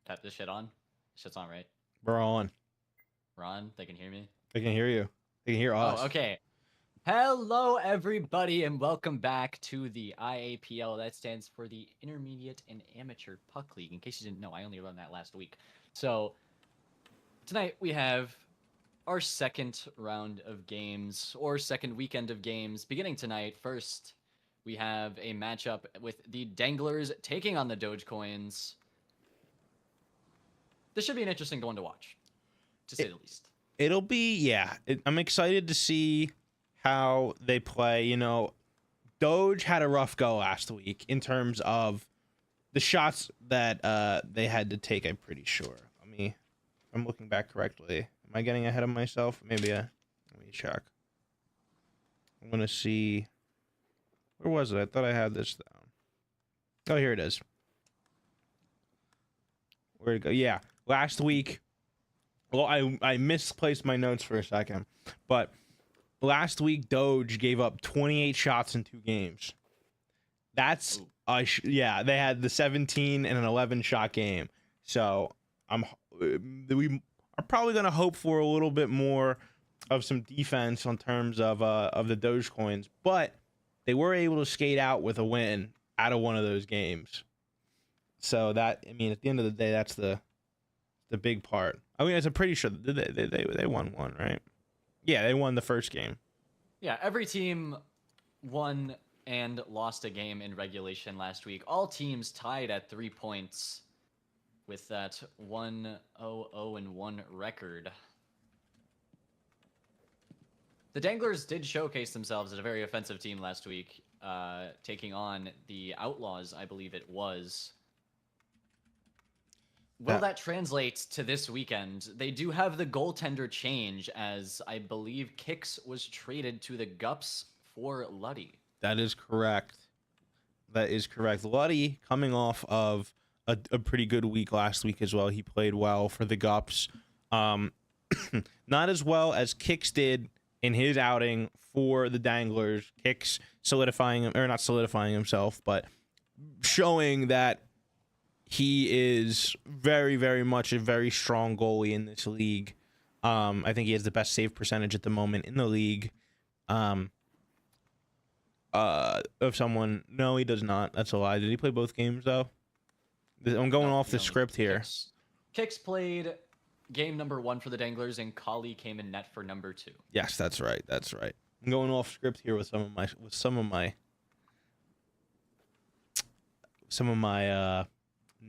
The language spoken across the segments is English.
Tap this shit on. Shit's on, right? We're on. We're on. They can hear me. They can hear you. They can hear Oh, us. okay. Hello, everybody, and welcome back to the IAPL. That stands for the Intermediate and Amateur Puck League. In case you didn't know, I only run that last week. So tonight we have our second round of games, or second weekend of games, beginning tonight. First, we have a matchup with the Danglers taking on the Dogecoins. This should be an interesting one to watch, to say the least. It'll be, yeah. I'm excited to see how they play. You know, Doge had a rough go last week in terms of the shots that they had to take. I'm pretty sure. I'm looking back correctly. Am I getting ahead of myself? Maybe. Let me check. I'm gonna see. Where was it? I thought I had this down. Oh, here it is. Where'd it go? Yeah, last week. Well, I misplaced my notes for a second, but last week Doge gave up 28 shots in 2 games. That's yeah, they had the 17 and an 11 shot game. So we are probably gonna hope for a little bit more of some defense in terms of the Dogecoins, but they were able to skate out with a win out of one of those games. So that, I mean, at the end of the day, that's the big part. I mean, I'm pretty sure they won one, right? Yeah, they won the first game. Yeah, every team won and lost a game in regulation last week. All teams tied at 3 points with that 1-0-0-1 record. The Danglers did showcase themselves as a very offensive team last week, taking on the Outlaws, I believe it was. Will that translate to this weekend? They do have the goaltender change, as I believe Kix was traded to the Gups for Luddy. That is correct. That is correct. Luddy coming off of a pretty good week last week as well. He played well for the Gups. Not as well as Kix did in his outing for the Danglers. Kix solidifying him, or not solidifying himself, but showing that he is very, very much a very strong goalie in this league. I think he has the best save percentage at the moment in the league. Of someone, no, he does not. That's a lie. Did he play both games though? I'm going off the script here. Kix played game number 1 for the Danglers, and Kali came in net for number 2. Yes, that's right. That's right. I'm going off script here with some of my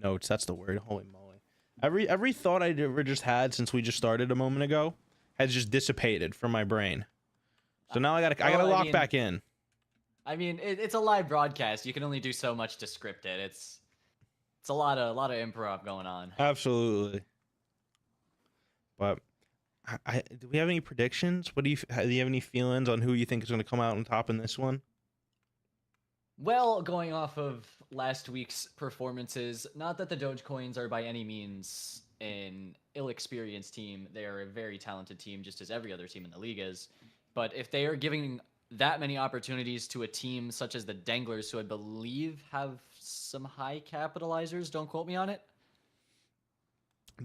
notes. That's the word. Holy moly! Every thought I ever just had since we just started a moment ago has just dissipated from my brain. So now I gotta lock back in. I mean, it's a live broadcast. You can only do so much to script it. It's a lot of improv going on. Absolutely. But do we have any predictions? Do you have any feelings on who you think is going to come out on top in this one? Well, going off of last week's performances, not that the Dogecoins are by any means an ill-experienced team. They are a very talented team, just as every other team in the league is. But if they are giving that many opportunities to a team such as the Danglers, who I believe have some high capitalizers, don't quote me on it.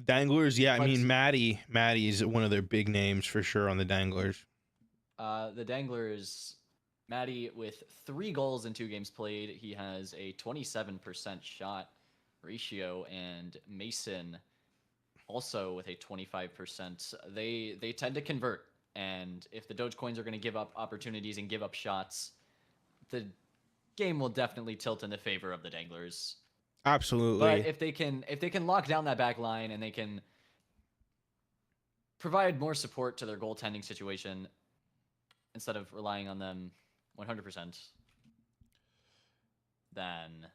Danglers, yeah, I mean, Maddie is one of their big names for sure on the Danglers. The Danglers, Maddie with 3 goals in 2 games played. He has a 27% shot ratio, and Mason also with a 25%. They tend to convert, and if the Dogecoins are going to give up opportunities and give up shots, the game will definitely tilt in the favor of the Danglers. Absolutely. But if they can lock down that back line and they can provide more support to their goaltending situation instead of relying on them 100%, then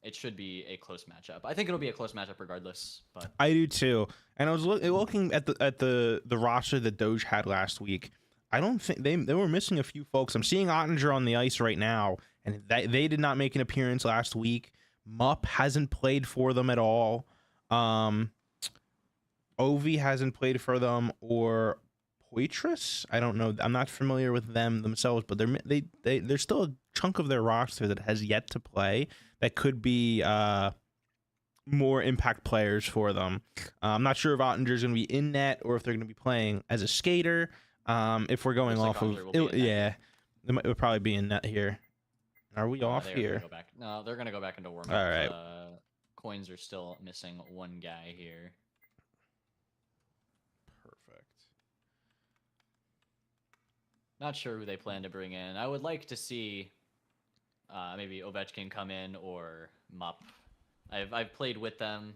it should be a close matchup. I think it'll be a close matchup regardless. But I do too. And I was looking at the roster that Doge had last week. I don't think they were missing a few folks. I'm seeing Ottinger on the ice right now, and they did not make an appearance last week. Mupp hasn't played for them at all. Ovi hasn't played for them, or Poitras. I don't know. I'm not familiar with them themselves, but there's still a chunk of their roster that has yet to play. That could be more impact players for them. I'm not sure if Ottinger's going to be in net or if they're going to be playing as a skater. If we're going Looks like off of, Ottinger will be in net yeah, here. it would probably be in net here. Are we off They are here? gonna go back. No, they're gonna go back into warm up. All right. Coins are still missing one guy here. Perfect. Not sure who they plan to bring in. I would like to see maybe Ovechkin come in or Mupp. I've played with them,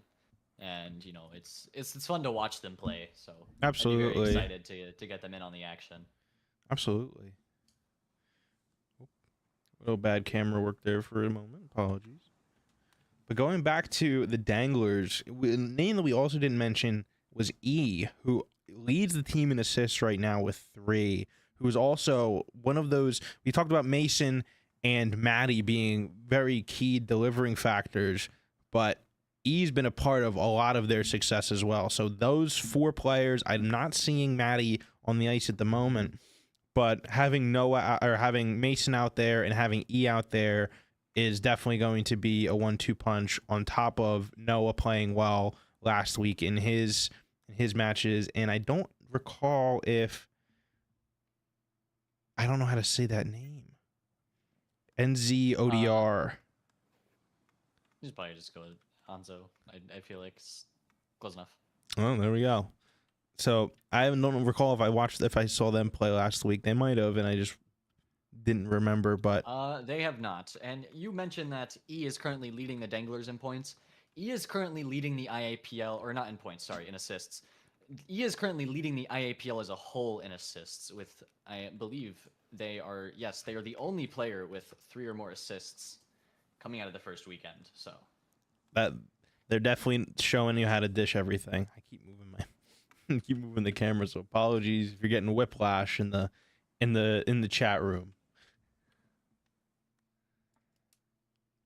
and you know it's fun to watch them play. So Absolutely. I'd be very excited to get them in on the action. Absolutely. A little bad camera work there for a moment. Apologies. But going back to the Danglers, a name that we also didn't mention was E, who leads the team in assists right now with 3, who is also one of those. We talked about Mason and Maddie being very key delivering factors, but E's been a part of a lot of their success as well. So those 4 players, I'm not seeing Maddie on the ice at the moment, but having Noah or having Mason out there and having E out there is definitely going to be a 1-2 punch on top of Noah playing well last week in his matches. And I don't recall if I don't know how to say that name. NZODR. Just probably just go with Hanzo. I feel like it's close enough. Oh, there we go. So I don't recall if I saw them play last week. They might have, and I just didn't remember. But they have not. And you mentioned that E is currently leading the Danglers in points. E is currently leading the IAPL, or not in points, sorry, in assists. E is currently leading the IAPL as a whole in assists with, I believe they are the only player with 3 or more assists coming out of the first weekend. So that they're definitely showing you how to dish everything. I keep moving the camera, so apologies if you're getting whiplash in the chat room.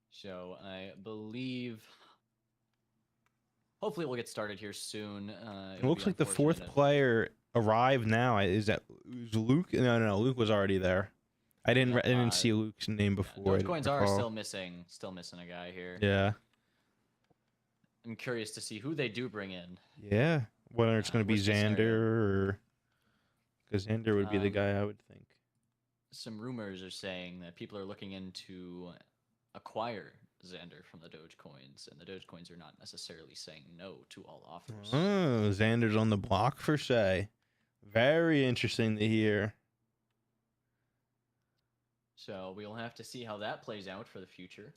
So I believe hopefully we'll get started here soon. It looks like the 4th player arrived now. Is Luke? No, Luke was already there. I didn't see Luke's name before. Dogecoins are still missing a guy here. Yeah. I'm curious to see who they do bring in. Yeah. Whether it's going to be Xander or... Because Xander would be the guy I would think. Some rumors are saying that people are looking into acquire Xander from the Dogecoins, and the Dogecoins are not necessarily saying no to all offers. Oh, Xander's on the block for say. Very interesting to hear. So we'll have to see how that plays out for the future.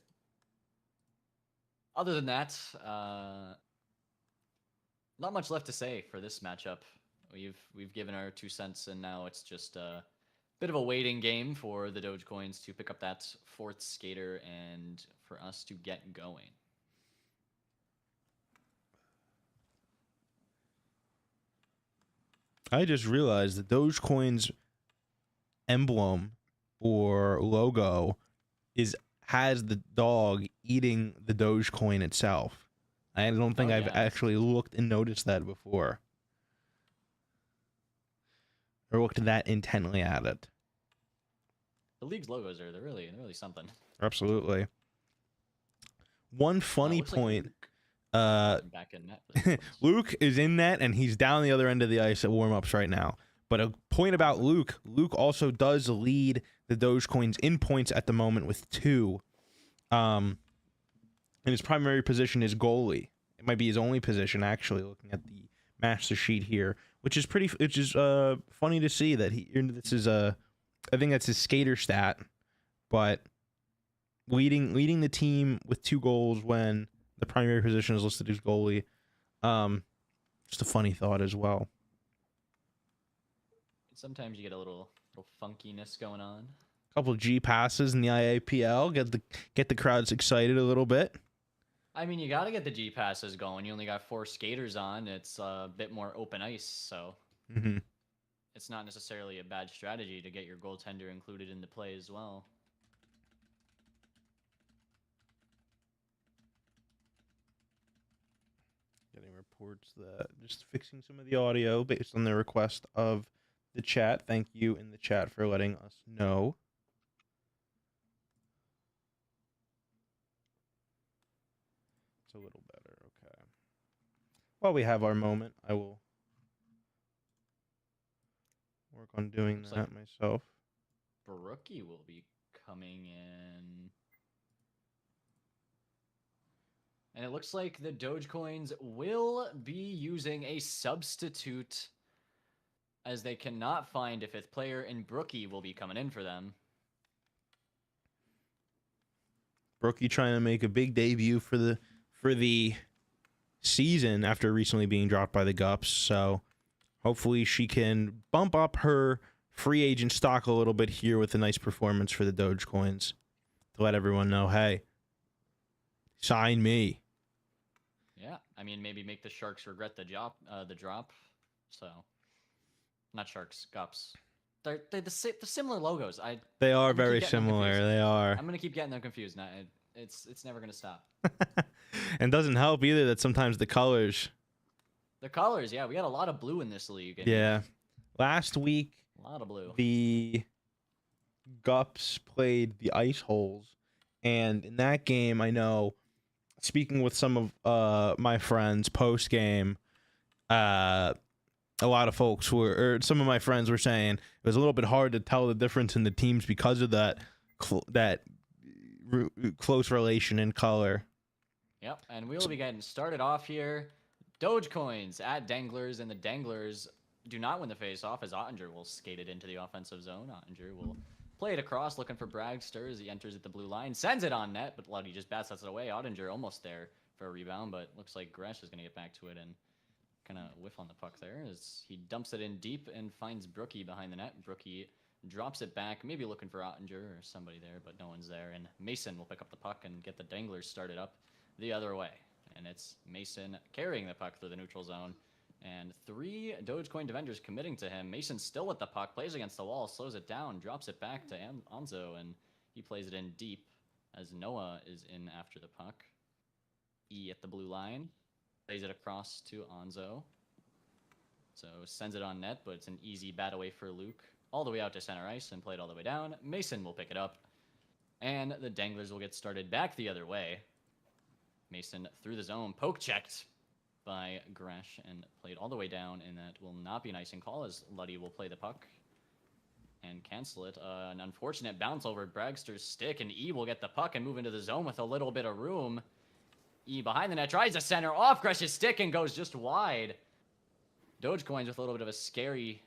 Other than that, not much left to say for this matchup. We've given our 2 cents, and now it's just a bit of a waiting game for the Dogecoins to pick up that 4th skater and for us to get going. I just realized the Dogecoin's emblem or logo has the dog eating the Dogecoin itself. I don't think I've actually looked and noticed that before. Or looked that intently at it. The league's logos they're really something. Absolutely. One funny point. Back in net. Luke is in net and he's down the other end of the ice at warm-ups right now. But a point about Luke also does lead the Dogecoins in points at the moment with 2. And his primary position is goalie. It might be his only position, actually, looking at the master sheet here, which is funny to see that this is I think that's his skater stat, but leading the team with 2 goals when the primary position is listed as goalie. Just a funny thought as well. Sometimes you get a little funkiness going on. A couple of G passes in the IAPL, get the crowds excited a little bit. I mean, you got to get the G passes going. You only got 4 skaters on. It's a bit more open ice, so it's not necessarily a bad strategy to get your goaltender included in the play as well. Getting reports that just fixing some of the audio based on the request of the chat. Thank you in the chat for letting us know. It's a little better. Okay. While we have our moment, I will work on doing Looks that like myself. Brookie will be coming in. And it looks like the Dogecoins will be using a substitute, as they cannot find a fifth player, and Brookie will be coming in for them. Brookie trying to make a big debut for the season after recently being dropped by the Gups. So hopefully she can bump up her free agent stock a little bit here with a nice performance for the Dogecoins to let everyone know, hey, sign me. Yeah, I mean, maybe make the Sharks regret the drop. So, not Sharks, Gups. They're the similar logos. They are I'm gonna keep very getting them similar. confused. They are. I'm gonna keep getting them confused. Now, it's never gonna stop. And doesn't help either that sometimes the colors. The colors, yeah, we got a lot of blue in this league. Yeah. Last week, a lot of blue. the Gups played the Ice Holes, and in that game, I know, speaking with some of my friends post game, a lot of folks or some of my friends were saying it was a little bit hard to tell the difference in the teams because of that close relation in color. Yep, and we'll be getting started off here. Dogecoins at Danglers, and the Danglers do not win the face-off as Ottinger will skate it into the offensive zone. Ottinger will play it across, looking for Bragster as he enters at the blue line. Sends it on net, but Luddy just bats it away. Ottinger almost there for a rebound, but looks like Gresh is going to get back to it and kind of whiff on the puck there as he dumps it in deep and finds Brookie behind the net. Brookie drops it back, maybe looking for Ottinger or somebody there, but no one's there. And Mason will pick up the puck and get the Danglers started up the other way. And it's Mason carrying the puck through the neutral zone. And 3 Dogecoin defenders committing to him. Mason still with the puck, plays against the wall, slows it down, drops it back to Anzo, and he plays it in deep as Noah is in after the puck. E at the blue line, plays it across to Anzo. So sends it on net, but it's an easy bat away for Luke. All the way out to center ice and played all the way down. Mason will pick it up. And the Danglers will get started back the other way. Mason through the zone, poke checked by Gresh and played all the way down, and that will not be an icing call as Luddy will play the puck and cancel it. An unfortunate bounce over Bragster's stick, and E will get the puck and move into the zone with a little bit of room. E behind the net, tries to center off Gresh's stick and goes just wide. Dogecoins with a little bit of a scary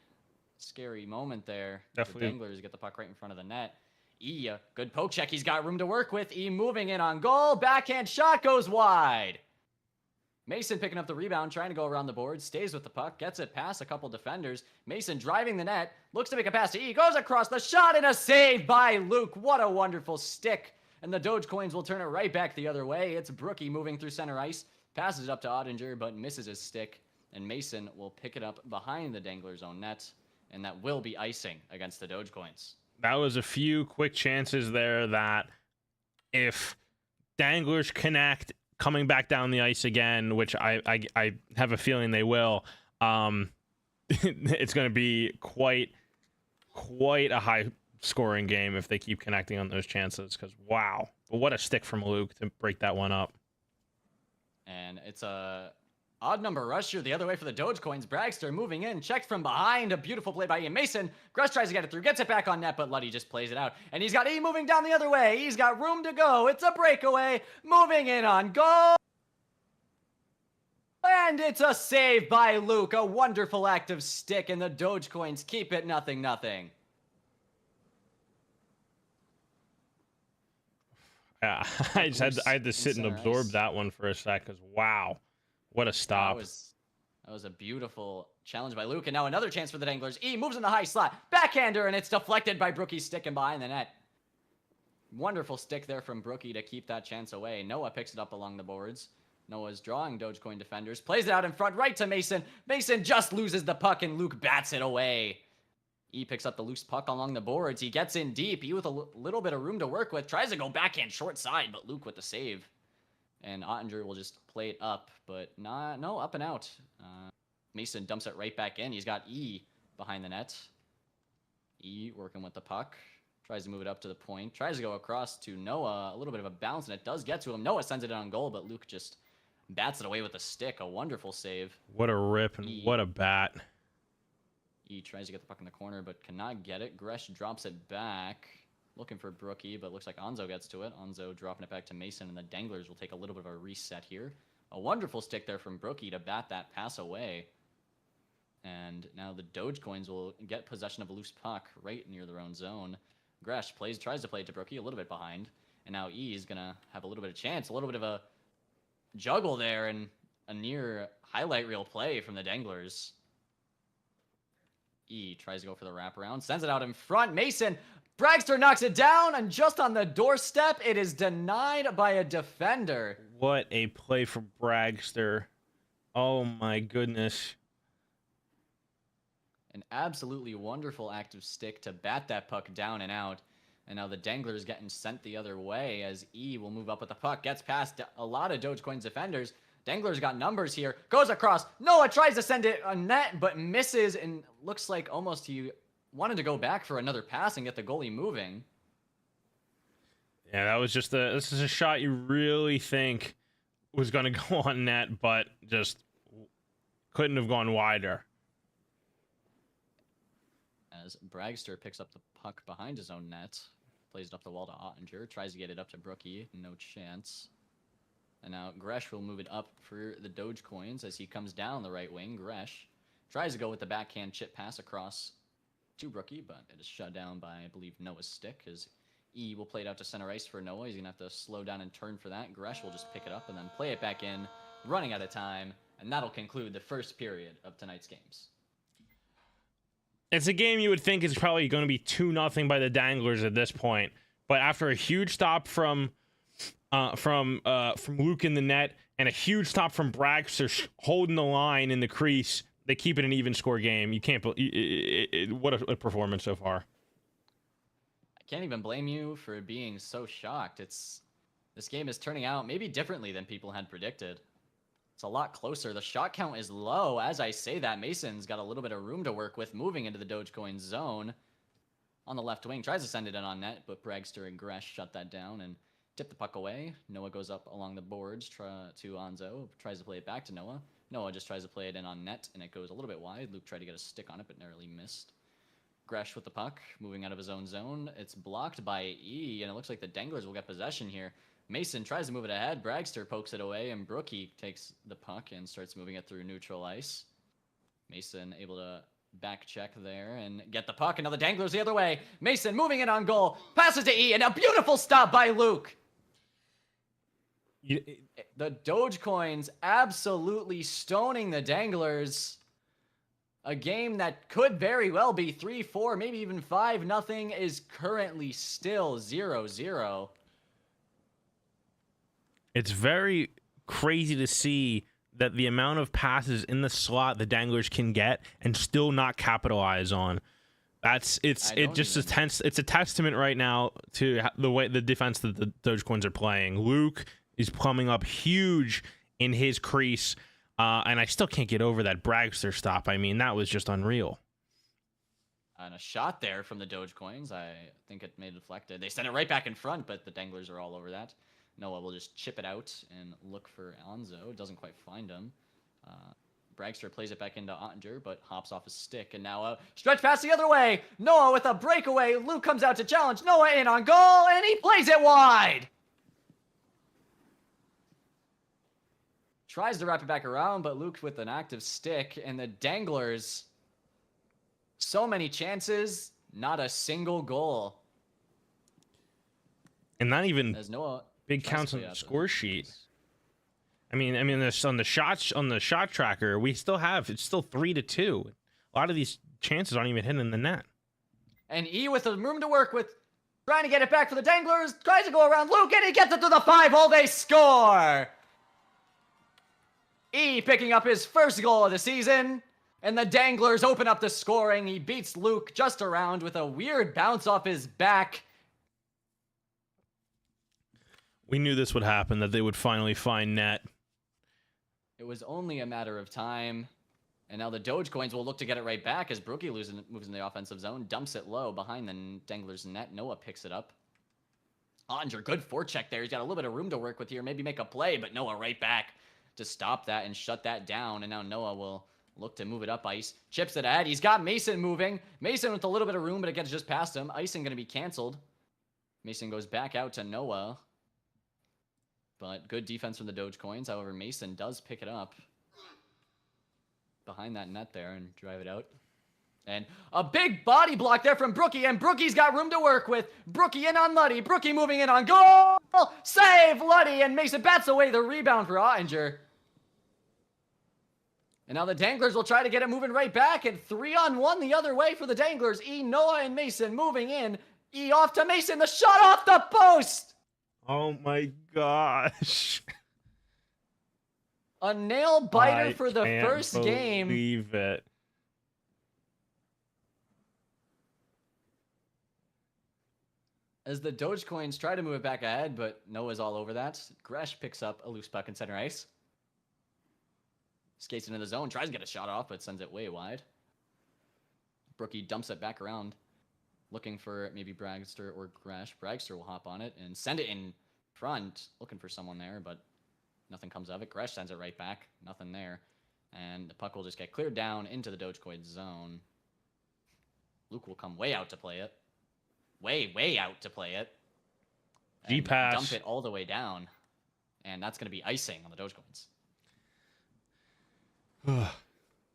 moment there. Definitely. The Danglers get the puck right in front of the net. E, good poke check. He's got room to work with. E moving in on goal. Backhand shot goes wide. Mason picking up the rebound, trying to go around the board. Stays with the puck. Gets it past a couple defenders. Mason driving the net. Looks to make a pass to E. Goes across the shot and a save by Luke. What a wonderful stick. And the Dogecoins will turn it right back the other way. It's Brookie moving through center ice. Passes it up to Ottinger, but misses his stick. And Mason will pick it up behind the Dangler's own net. And that will be icing against the Dogecoins. That was a few quick chances there that if Danglers connect coming back down the ice again, which I have a feeling they will, it's going to be quite a high scoring game if they keep connecting on those chances, because wow, but what a stick from Luke to break that one up. And it's a odd number rush here the other way for the Dogecoins. Bragster moving in, checked from behind. A beautiful play by Ian Mason. Grush tries to get it through, gets it back on net, but Luddy just plays it out. And he's got E moving down the other way. He's got room to go. It's a breakaway. Moving in on goal. And it's a save by Luke. A wonderful active stick, and the Dogecoins keep it 0-0. Yeah, I had to sit and absorb that one for a sec, because wow, what a stop. That was a beautiful challenge by Luke, and now another chance for the Danglers. E moves in the high slot, backhander, and it's deflected by Brookie sticking behind the net. Wonderful stick there from Brookie to keep that chance away. Noah picks it up along the boards. Noah's drawing Dogecoin defenders, plays it out in front right to Mason. Mason just loses the puck, and Luke bats it away. E picks up the loose puck along the boards. He gets in deep. E with a little bit of room to work with. Tries to go backhand short side, but Luke with the save. And Ottinger will just play it up, but no, up and out. Mason dumps it right back in. He's got E behind the net. E working with the puck. Tries to move it up to the point. Tries to go across to Noah. A little bit of a bounce, and it does get to him. Noah sends it on goal, but Luke just bats it away with a stick. A wonderful save. What a rip and what a bat. He tries to get the puck in the corner, but cannot get it. Gresh drops it back, looking for Brookie, but looks like Onzo gets to it. Onzo dropping it back to Mason, and the Danglers will take a little bit of a reset here. A wonderful stick there from Brookie to bat that pass away. And now the Dogecoins will get possession of a loose puck right near their own zone. Gresh tries to play it to Brookie, a little bit behind. And now E is going to have a little bit of chance, a little bit of a juggle there, and a near highlight reel play from the Danglers. E tries to go for the wraparound, sends it out in front. Mason, Bragster knocks it down, and just on the doorstep, it is denied by a defender. What a play from Bragster. Oh my goodness. An absolutely wonderful active stick to bat that puck down and out. And now the Danglers getting sent the other way as E will move up with the puck. Gets past a lot of Dogecoin's defenders. Danglers got numbers here. Goes across. Noah tries to send it on net, but misses. And looks like almost he wanted to go back for another pass and get the goalie moving. Yeah, that was just this is a shot you really think was going to go on net, but just couldn't have gone wider. As Bragster picks up the puck behind his own net, plays it up the wall to Ottinger, tries to get it up to Brookie, no chance. And now Gresh will move it up for the Dogecoins as he comes down the right wing. Gresh tries to go with the backhand chip pass across to Brookie, but it is shut down by, I believe, Noah's stick, as E will play it out to center ice for Noah. He's going to have to slow down and turn for that. Gresh will just pick it up and then play it back in, running out of time, and that'll conclude the first period of tonight's games. It's a game you would think is probably going to be 2-0 by the Danglers at this point, but after a huge stop from Luke in the net and a huge stop from Bragster holding the line in the crease, they keep it an even score game. You can't believe what a performance so far. I can't even blame you for being so shocked. This game is turning out maybe differently than people had predicted. It's a lot closer. The shot count is low. As I say that, Mason's got a little bit of room to work with moving into the Dogecoin zone. On the left wing, tries to send it in on net, but Bragster and Gresh shut that down and tip the puck away. Noah goes up along the boards to Onzo, tries to play it back to Noah. Noah just tries to play it in on net, and it goes a little bit wide. Luke tried to get a stick on it, but narrowly missed. Gresh with the puck, moving out of his own zone. It's blocked by E, and it looks like the Danglers will get possession here. Mason tries to move it ahead. Bragster pokes it away, and Brookie takes the puck and starts moving it through neutral ice. Mason able to back check there and get the puck. And now the Danglers the other way. Mason moving it on goal. Passes to E, and a beautiful stop by Luke. The Dogecoins absolutely stoning the Danglers. A game that could very well be 3-4, maybe even 5-0 is currently still 0-0. It's very crazy to see that the amount of passes in the slot the Danglers can get and still not capitalize on. It's a testament right now to the way the defense that the Dogecoins are playing. Luke is coming up huge in his crease, and I still can't get over that Bragster stop. I mean, that was just unreal. And a shot there from the Dogecoins. I think it may have deflected. They sent it right back in front, but the Danglers are all over that. Noah will just chip it out and look for Onzo. Doesn't quite find him. Bragster plays it back into Ottinger, but hops off his stick. And now a stretch pass the other way. Noah with a breakaway. Luke comes out to challenge. Noah in on goal, and he plays it wide. Tries to wrap it back around, but Luke with an active stick. And the Danglers, so many chances, not a single goal. And not even as Noah big counts on the score sheet. I mean, this on the shot tracker, it's still 3-2. A lot of these chances aren't even hitting in the net. And E with the room to work with, trying to get it back for the Danglers, tries to go around Luke, and he gets it to the 5-hole. They score. E picking up his first goal of the season, and the Danglers open up the scoring. He beats Luke just around with a weird bounce off his back. We knew this would happen, that they would finally find net. It was only a matter of time. And now the Dogecoins will look to get it right back as Brookie moves in the offensive zone, dumps it low behind the Danglers' net. Noah picks it up. Ottinger, good forecheck there. He's got a little bit of room to work with here. Maybe make a play, but Noah right back. to stop that and shut that down. And now Noah will look to move it up ice. Chips it ahead. He's got Mason moving. Mason with a little bit of room, but it gets just past him. Icing going to be canceled. Mason goes back out to Noah. But good defense from the Dogecoins. However, Mason does pick it up behind that net there and drive it out. And a big body block there from Brookie, and Brookie's got room to work with. Brookie in on Luddy. Brookie moving in on goal. Save Luddy, and Mason bats away the rebound for Ottinger. And now the Danglers will try to get it moving right back, and 3-on-1 the other way for the Danglers. E, Noah, and Mason moving in. E off to Mason. The shot off the post. Oh my gosh. A nail biter for the first game. I can't believe it. As the Dogecoins try to move it back ahead, but Noah's all over that. Gresh picks up a loose puck in center ice. Skates into the zone, tries to get a shot off, but sends it way wide. Brookie dumps it back around, looking for maybe Bragster or Gresh. Bragster will hop on it and send it in front, looking for someone there, but nothing comes of it. Gresh sends it right back, nothing there. And the puck will just get cleared down into the Dogecoin zone. Luke will come way out to play it. Way out to play it. G-pass. Dump it all the way down. And that's going to be icing on the Dogecoins.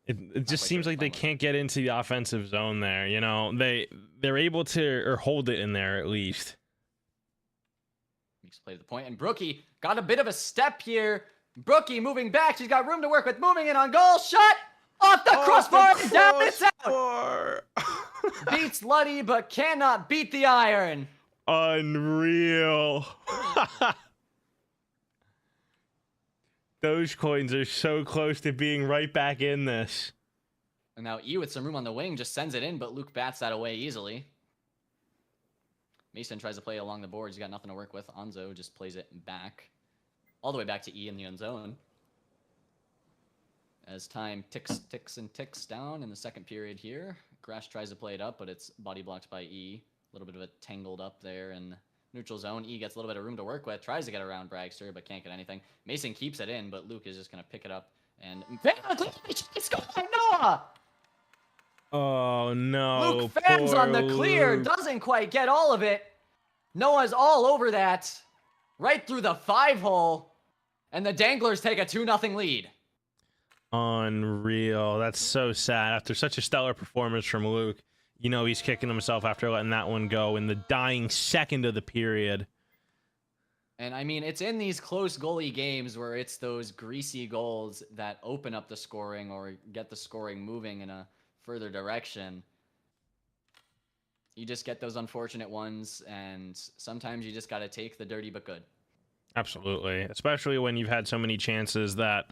It just seems like they can't get into the offensive zone there. You know, they're able to or hold it in there at least. Meeks play to the point, and Brookie got a bit of a step here. Brookie moving back. She's got room to work with. Moving in on goal. Shot off the crossbar. Down it's out. Beats Luddy, but cannot beat the iron. Unreal. Dogecoins are so close to being right back in this. And now E with some room on the wing just sends it in, but Luke bats that away easily. Mason tries to play along the boards. He's got nothing to work with. Onzo just plays it back. All the way back to E in the end zone. As time ticks down in the second period here. Gresh tries to play it up, but it's body blocked by E. A little bit of it tangled up there in neutral zone. E gets a little bit of room to work with. Tries to get around Bragster, but can't get anything. Mason keeps it in, but Luke is just going to pick it up. And it's going Noah! Oh, no. Luke fans on the clear. Luke. Doesn't quite get all of it. Noah's all over that. Right through the 5-hole. And the Danglers take a 2-0 lead. Unreal. That's so sad. After such a stellar performance from Luke, you know he's kicking himself after letting that one go in the dying second of the period. And I mean, it's in these close goalie games where it's those greasy goals that open up the scoring or get the scoring moving in a further direction. You just get those unfortunate ones, and sometimes you just got to take the dirty but good. Absolutely. Especially when you've had so many chances that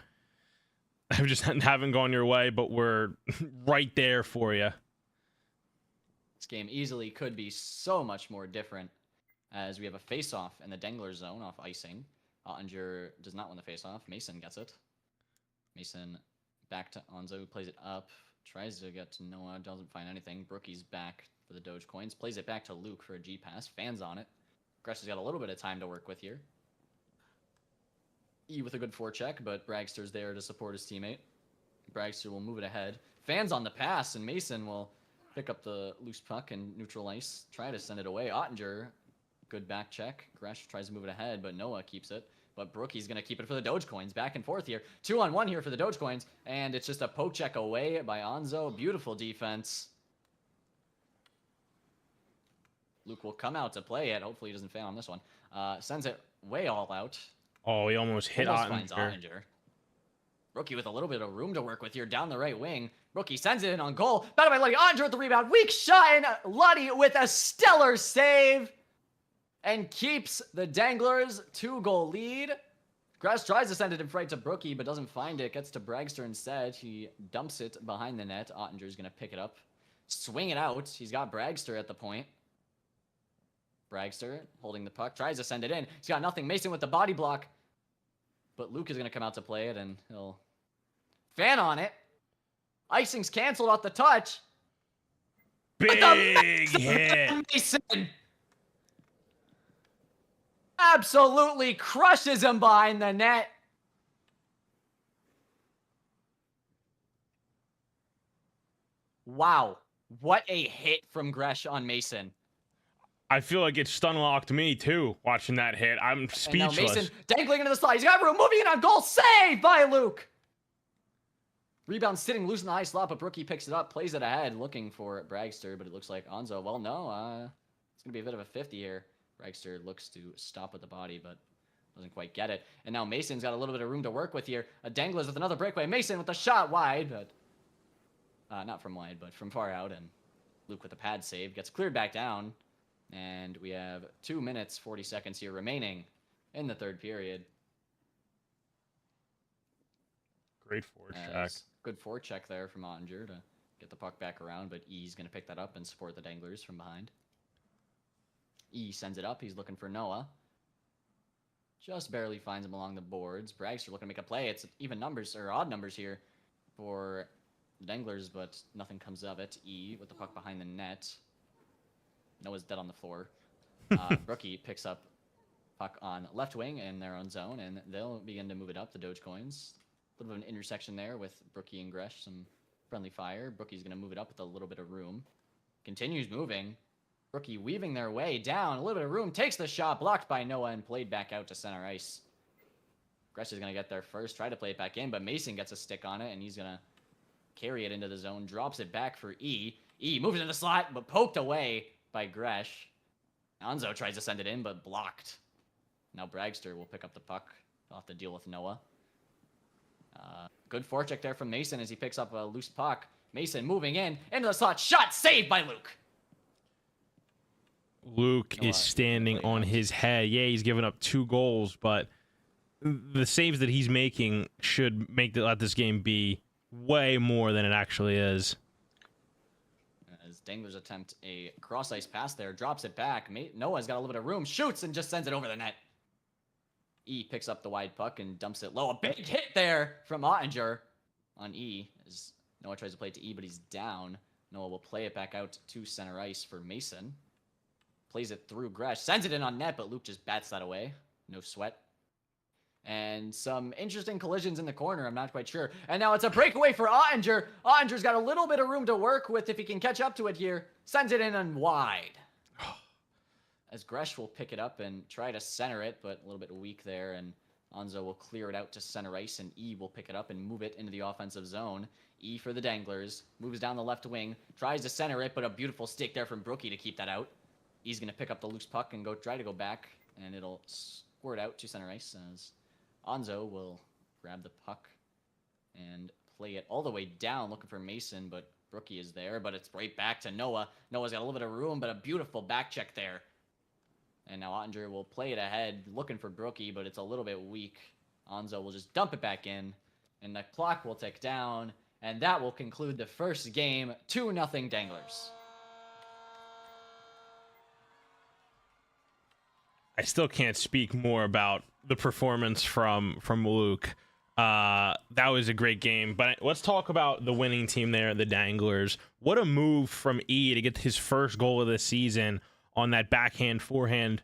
haven't gone your way, but we're right there for you. This game easily could be so much more different as we have a face-off in the Dangler zone off icing. Ottinger does not win the face-off. Mason gets it. Mason back to Onzo, who plays it up. Tries to get to Noah, doesn't find anything. Brookie's back for the Dogecoins. Plays it back to Luke for a G-pass. Fans on it. Gresh has got a little bit of time to work with here. E with a good forecheck, but Bragster's there to support his teammate. Bragster will move it ahead. Fans on the pass, and Mason will pick up the loose puck and neutral ice. Try to send it away. Ottinger, good back check. Gresh tries to move it ahead, but Noah keeps it. But Brookie's going to keep it for the Dogecoins. Back and forth here. 2-on-1 here for the Dogecoins. And it's just a poke check away by Onzo. Beautiful defense. Luke will come out to play it. Hopefully he doesn't fail on this one. Sends it way all out. Oh, he almost hit Ottinger. Brookie with a little bit of room to work with here down the right wing. Brookie sends it in on goal. Battled by Luddy. Ottinger with the rebound. Weak shot, and Luddy with a stellar save. And keeps the Danglers 2-goal lead. Gresh tries to send it in right to Brookie, but doesn't find it. Gets to Bragster instead. He dumps it behind the net. Ottinger's going to pick it up. Swing it out. He's got Bragster at the point. Bragster holding the puck. Tries to send it in. He's got nothing. Mason with the body block. But Luke is going to come out to play it, and he'll fan on it. Icing's canceled off the touch. Big hit. Mason absolutely crushes him behind the net. Wow. What a hit from Gresh on Mason. I feel like it stun locked me too, watching that hit. I'm And now speechless. Mason dangling into the slide. He's got room, moving in on goal. Save by Luke. Rebound sitting loose in the high slot, but Brookie picks it up, plays it ahead, looking for Bragster, but it looks like Onzo. Well, no, it's going to be a bit of a 50 here. Bragster looks to stop with the body, but doesn't quite get it. And now Mason's got a little bit of room to work with here. Danglers with another breakaway. Mason with the shot wide, but not from wide, but from far out. And Luke with the pad save gets cleared back down. And we have 2 minutes, 40 seconds here remaining in the third period. Great forecheck. Good forecheck there from Ottinger to get the puck back around, but E's going to pick that up and support the Danglers from behind. E sends it up. He's looking for Noah. Just barely finds him along the boards. Bragster looking to make a play. It's even numbers, or odd numbers here for the Danglers, but nothing comes of it. E with the puck behind the net. Noah's dead on the floor. Brookie picks up puck on left wing in their own zone, and they'll begin to move it up. The Dogecoins. A little bit of an intersection there with Brookie and Gresh. Some friendly fire. Brookie's going to move it up with a little bit of room. Continues moving. Brookie weaving their way down. A little bit of room. Takes the shot. Blocked by Noah and played back out to center ice. Gresh is going to get there first. Try to play it back in, but Mason gets a stick on it, and he's going to carry it into the zone. Drops it back for E. E moves in the slot, but poked away by Gresh. Onzo tries to send it in, but blocked. Now Bragster will pick up the puck. He'll have to deal with Noah. Good forecheck there from Mason as he picks up a loose puck. Mason moving in, into the slot. Shot saved by Luke. Luke is standing on his head. Yeah, he's given up 2 goals, but the saves that he's making should let this game be way more than it actually is. As Danglers attempt a cross-ice pass there, drops it back. Noah's got a little bit of room, shoots, and just sends it over the net. E picks up the wide puck and dumps it low. A big hit there from Ottinger on E as Noah tries to play it to E, but he's down. Noah will play it back out to center ice for Mason. Plays it through Gresh. Sends it in on net, but Luke just bats that away. No sweat. And some interesting collisions in the corner. I'm not quite sure. And now it's a breakaway for Ottinger. Ottinger's got a little bit of room to work with if he can catch up to it here. Sends it in and wide. As Gresh will pick it up and try to center it, but a little bit weak there. And Onzo will clear it out to center ice, and E will pick it up and move it into the offensive zone. E for the Danglers. Moves down the left wing. Tries to center it, but a beautiful stick there from Brookie to keep that out. E's going to pick up the loose puck and try to go back, and it'll squirt out to center ice as Onzo will grab the puck and play it all the way down, looking for Mason, but Brookie is there, but it's right back to Noah. Noah's got a little bit of room, but a beautiful back check there. And now Ottinger will play it ahead, looking for Brookie, but it's a little bit weak. Onzo will just dump it back in, and the clock will tick down, and that will conclude the first game, 2-0 Danglers. I still can't speak more about the performance from Luke. That was a great game, but let's talk about the winning team there, the Danglers. What a move from E to get his first goal of the season on that forehand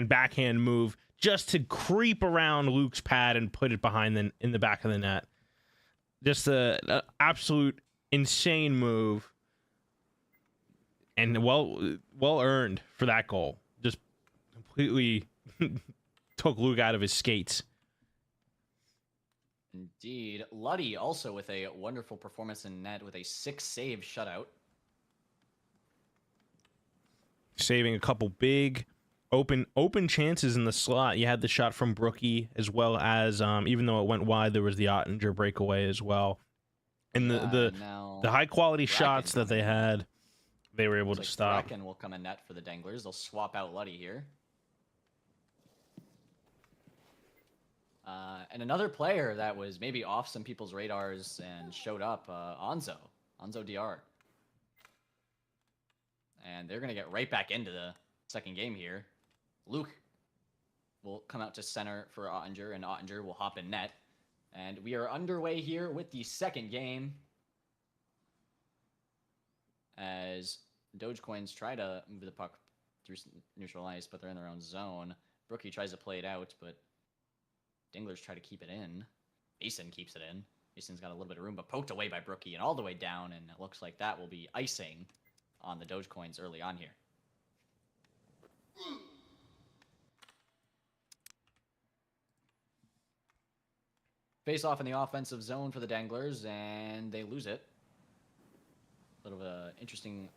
backhand move, just to creep around Luke's pad and put it behind in the back of the net. Just an absolute insane move, and well earned for that goal. Just completely took Luke out of his skates. Indeed. Luddy also with a wonderful performance in net with a 6-save shutout. Saving a couple big open chances in the slot. You had the shot from Brookie, as well as even though it went wide, there was the Ottinger breakaway as well. And the high quality shots that they had, they were able to stop. Bracken will come in net for the Danglers. They'll swap out Luddy here. And another player that was maybe off some people's radars and showed up, Onzo DR. And they're going to get right back into the second game here. Luke will come out to center for Ottinger, and Ottinger will hop in net. And we are underway here with the second game. As Dogecoins try to move the puck through neutral ice, but they're in their own zone. Brookie tries to play it out, but Danglers try to keep it in. Mason keeps it in. Mason's got a little bit of room, but poked away by Brookie and all the way down, and it looks like that will be icing on the Dogecoins early on here. Face off in the offensive zone for the Danglers, and they lose it. A little bit of an interesting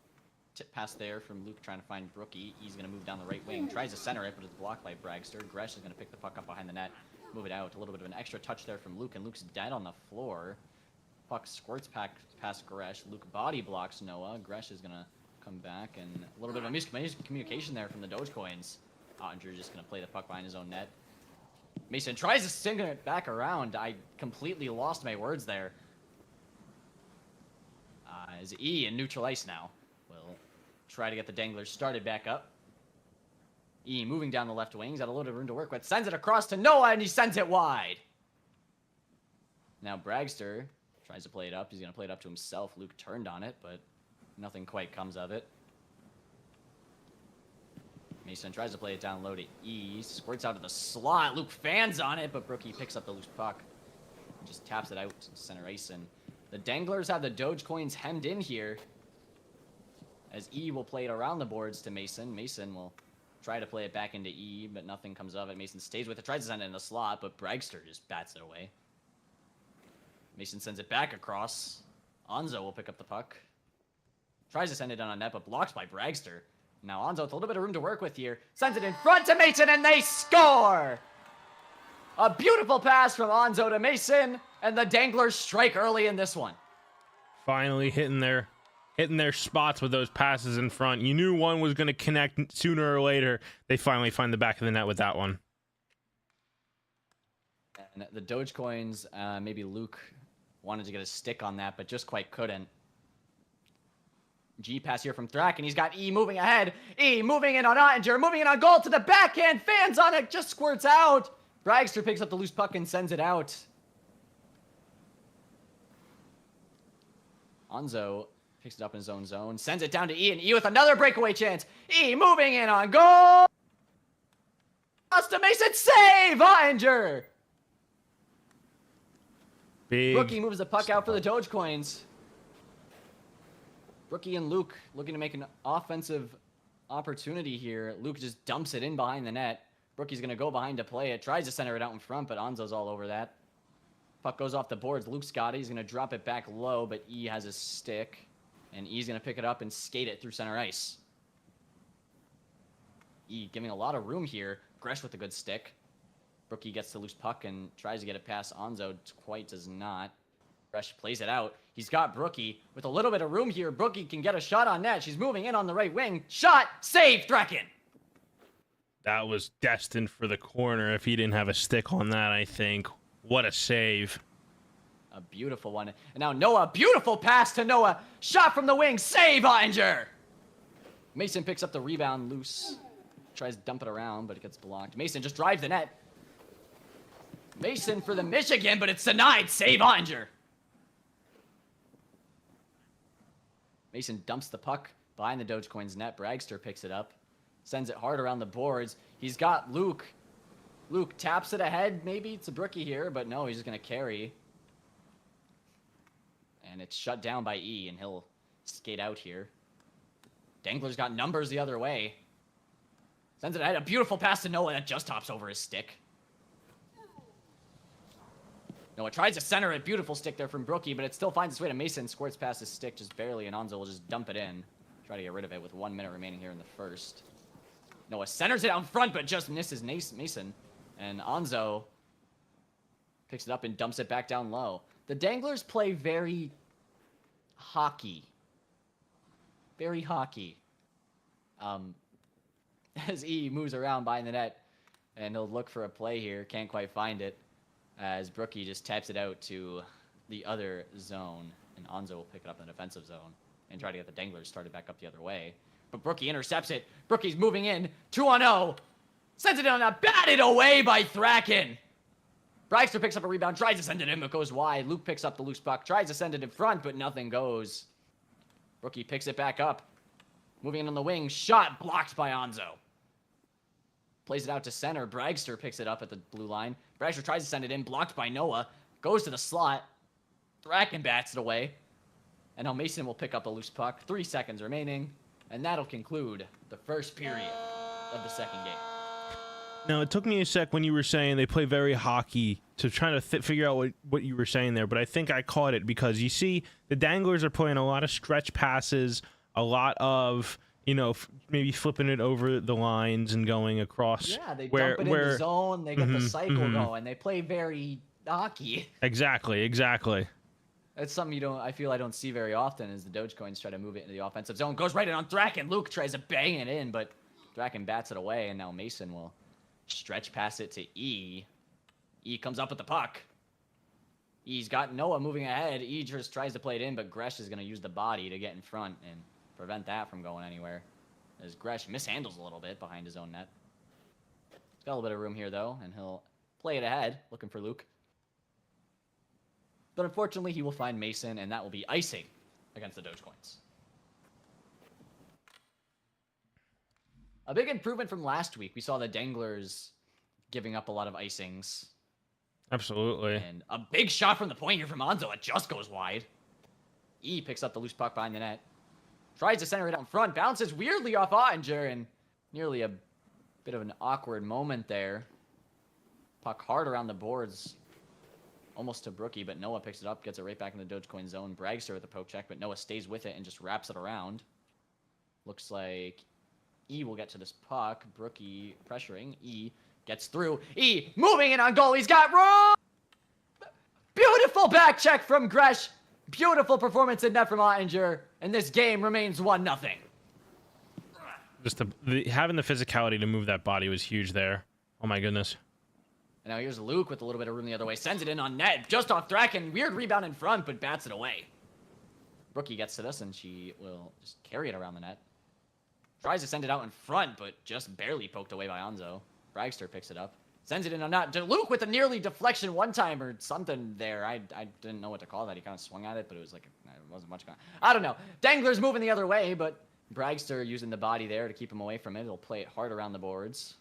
tip pass there from Luke trying to find Brookie. He's going to move down the right wing. Tries to center it, but it's blocked by Bragster. Gresh is going to pick the puck up behind the net. Move it out. A little bit of an extra touch there from Luke, and Luke's dead on the floor. Puck squirts past Gresh. Luke body blocks Noah. Gresh is going to come back, and a little bit of a miscommunication there from the Dogecoins. Ottinger just going to play the puck behind his own net. Mason tries to sing it back around. I completely lost my words there. As E in neutral ice now will try to get the Danglers started back up. E moving down the left wing. He's got a little bit of room to work with. Sends it across to Noah, and he sends it wide. Now Bragster tries to play it up. He's going to play it up to himself. Luke turned on it, but nothing quite comes of it. Mason tries to play it down low to E. Squirts out of the slot. Luke fans on it, but Brookie picks up the loose puck. And just taps it out to center ice. And the Danglers have the Dogecoins hemmed in here. As E will play it around the boards to Mason. Mason will try to play it back into E, but nothing comes of it. Mason stays with it. Tries to send it in the slot, but Bragster just bats it away. Mason sends it back across. Onzo will pick up the puck. Tries to send it down on net, but blocked by Bragster. Now Onzo with a little bit of room to work with here. Sends it in front to Mason, and they score! A beautiful pass from Onzo to Mason, and the Danglers strike early in this one. Finally hitting their spots with those passes in front. You knew one was going to connect sooner or later. They finally find the back of the net with that one. And the Dogecoins, maybe Luke wanted to get a stick on that, but just quite couldn't. G pass here from Thrack, and he's got E moving ahead. E moving in on Ottinger, moving in on goal to the backhand. Fans on it, just squirts out. Bragster picks up the loose puck and sends it out. Onzo picks it up in his own zone, sends it down to E, and E with another breakaway chance. E moving in on goal. Austin Mason, save Ottinger. Big Rookie moves the puck out for the Dogecoins. Brookie and Luke looking to make an offensive opportunity here. Luke just dumps it in behind the net. Brookie's going to go behind to play it. Tries to center it out in front, but Onzo's all over that. Puck goes off the boards. Luke's got it. He's going to drop it back low, but E has his stick. And E's going to pick it up and skate it through center ice. E giving a lot of room here. Gresh with a good stick. Brookie gets the loose puck and tries to get it past Onzo. Quite does not. Gresh plays it out. He's got Brookie with a little bit of room here. Brookie can get a shot on net. She's moving in on the right wing. Shot! Save, Thraken! That was destined for the corner if he didn't have a stick on that, I think. What a save. A beautiful one. And now Noah, beautiful pass to Noah. Shot from the wing. Save, Ottinger! Mason picks up the rebound loose. Tries to dump it around, but it gets blocked. Mason just drives the net. Mason for the Michigan, but it's denied. Save, Ottinger! Mason dumps the puck behind the Dogecoins net. Bragster picks it up. Sends it hard around the boards. He's got Luke. Luke taps it ahead. Maybe it's a Brookie here, but no, he's just going to carry. And it's shut down by E, and he'll skate out here. Dangler's got numbers the other way. Sends it ahead. A beautiful pass to Noah that just tops over his stick. Noah tries to center it. Beautiful stick there from Brookie, but it still finds its way to Mason. Squirts past his stick just barely, and Onzo will just dump it in. Try to get rid of it with 1 minute remaining here in the first. Noah centers it out in front, but just misses Mason. And Onzo picks it up and dumps it back down low. The Danglers play very hockey. Very hockey. As E moves around behind the net, and he'll look for a play here. Can't quite find it. As Brookie just taps it out to the other zone. And Onzo will pick it up in the defensive zone and try to get the Danglers started back up the other way. But Brookie intercepts it. Brookie's moving in. 2-on-0. Sends it down. Batted away by Thraken. Bragster picks up a rebound. Tries to send it in, but goes wide. Luke picks up the loose puck. Tries to send it in front, but nothing goes. Brookie picks it back up. Moving in on the wing. Shot blocked by Onzo. Plays it out to center. Bragster picks it up at the blue line. Bragster tries to send it in. Blocked by Noah. Goes to the slot. Bracken bats it away. And now Mason will pick up a loose puck. 3 seconds remaining. And that'll conclude the first period of the second game. Now, it took me a sec when you were saying they play very hockey to try to figure out what you were saying there, but I think I caught it because you see the Danglers are playing a lot of stretch passes, a lot of, maybe flipping it over the lines and going across. Yeah, they dump it in the zone. They get the cycle mhm. going. They play very hockey. Exactly. That's something I feel I don't see very often is the Dogecoins try to move it into the offensive zone. Goes right in on Draken. Luke tries to bang it in, but Draken bats it away, and now Mason will stretch pass it to E. E comes up with the puck. E's got Noah moving ahead. E just tries to play it in, but Gresh is going to use the body to get in front and prevent that from going anywhere. As Gresh mishandles a little bit behind his own net. He's got a little bit of room here, though, and he'll play it ahead, looking for Luke. But unfortunately, he will find Mason, and that will be icing against the Dogecoins. A big improvement from last week. We saw the Danglers giving up a lot of icings. Absolutely. And a big shot from the point here from Onzo. It just goes wide. E picks up the loose puck behind the net. Tries to center it out in front. Bounces weirdly off Ottinger, and nearly a bit of an awkward moment there. Puck hard around the boards. Almost to Brookie, but Noah picks it up, gets it right back in the Dogecoin zone. Bragster with the poke check, but Noah stays with it and just wraps it around. Looks like E will get to this puck. Brookie pressuring. E gets through. E moving in on goal. He's got room! Beautiful back check from Gresh. Beautiful performance in net from Ottinger. And this game remains 1-0. Just having the physicality to move that body was huge there. Oh my goodness. And now here's Luke with a little bit of room the other way. Sends it in on net. Just off Draken. Weird rebound in front, but bats it away. Brookie gets to this, and she will just carry it around the net. Tries to send it out in front, but just barely poked away by Onzo. Bragster picks it up. Sends it in on net. Luke with a nearly deflection one-time or something there. I didn't know what to call that. He kind of swung at it, but it was like, it wasn't much going on. I don't know. Dangler's moving the other way, but Bragster using the body there to keep him away from it. He'll play it hard around the boards.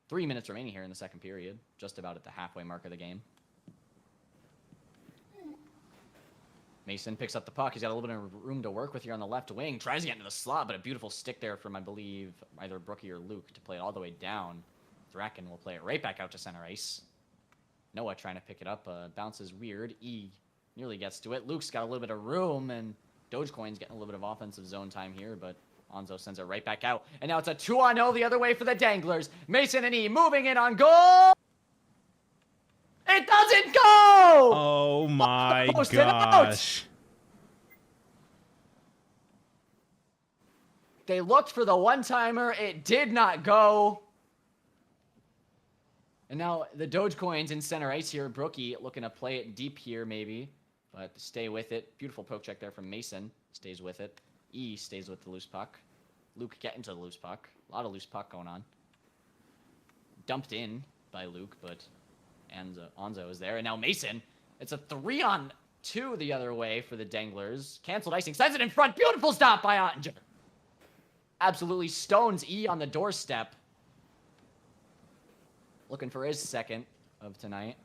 3 minutes remaining here in the second period. Just about at the halfway mark of the game. Mason picks up the puck. He's got a little bit of room to work with here on the left wing. Tries to get into the slot, but a beautiful stick there from, I believe, either Brookie or Luke to play it all the way down. Draken will play it right back out to center ice. Noah trying to pick it up. Bounces weird. E nearly gets to it. Luke's got a little bit of room, and Dogecoin's getting a little bit of offensive zone time here, but Onzo sends it right back out. And now it's a 2-on-0 the other way for the Danglers. Mason and E moving in on goal. It doesn't go! Oh my gosh. They looked for the one-timer. It did not go. And now the Dogecoins in center ice here. Brookie looking to play it deep here maybe, but stay with it. Beautiful poke check there from Mason. Stays with it. E stays with the loose puck. Luke getting to the loose puck. A lot of loose puck going on. Dumped in by Luke, but Onzo is there. And now Mason. It's a 3-on-2 the other way for the Danglers. Canceled icing. Sends it in front. Beautiful stop by Ottinger. Absolutely stones E on the doorstep. Looking for his second of tonight.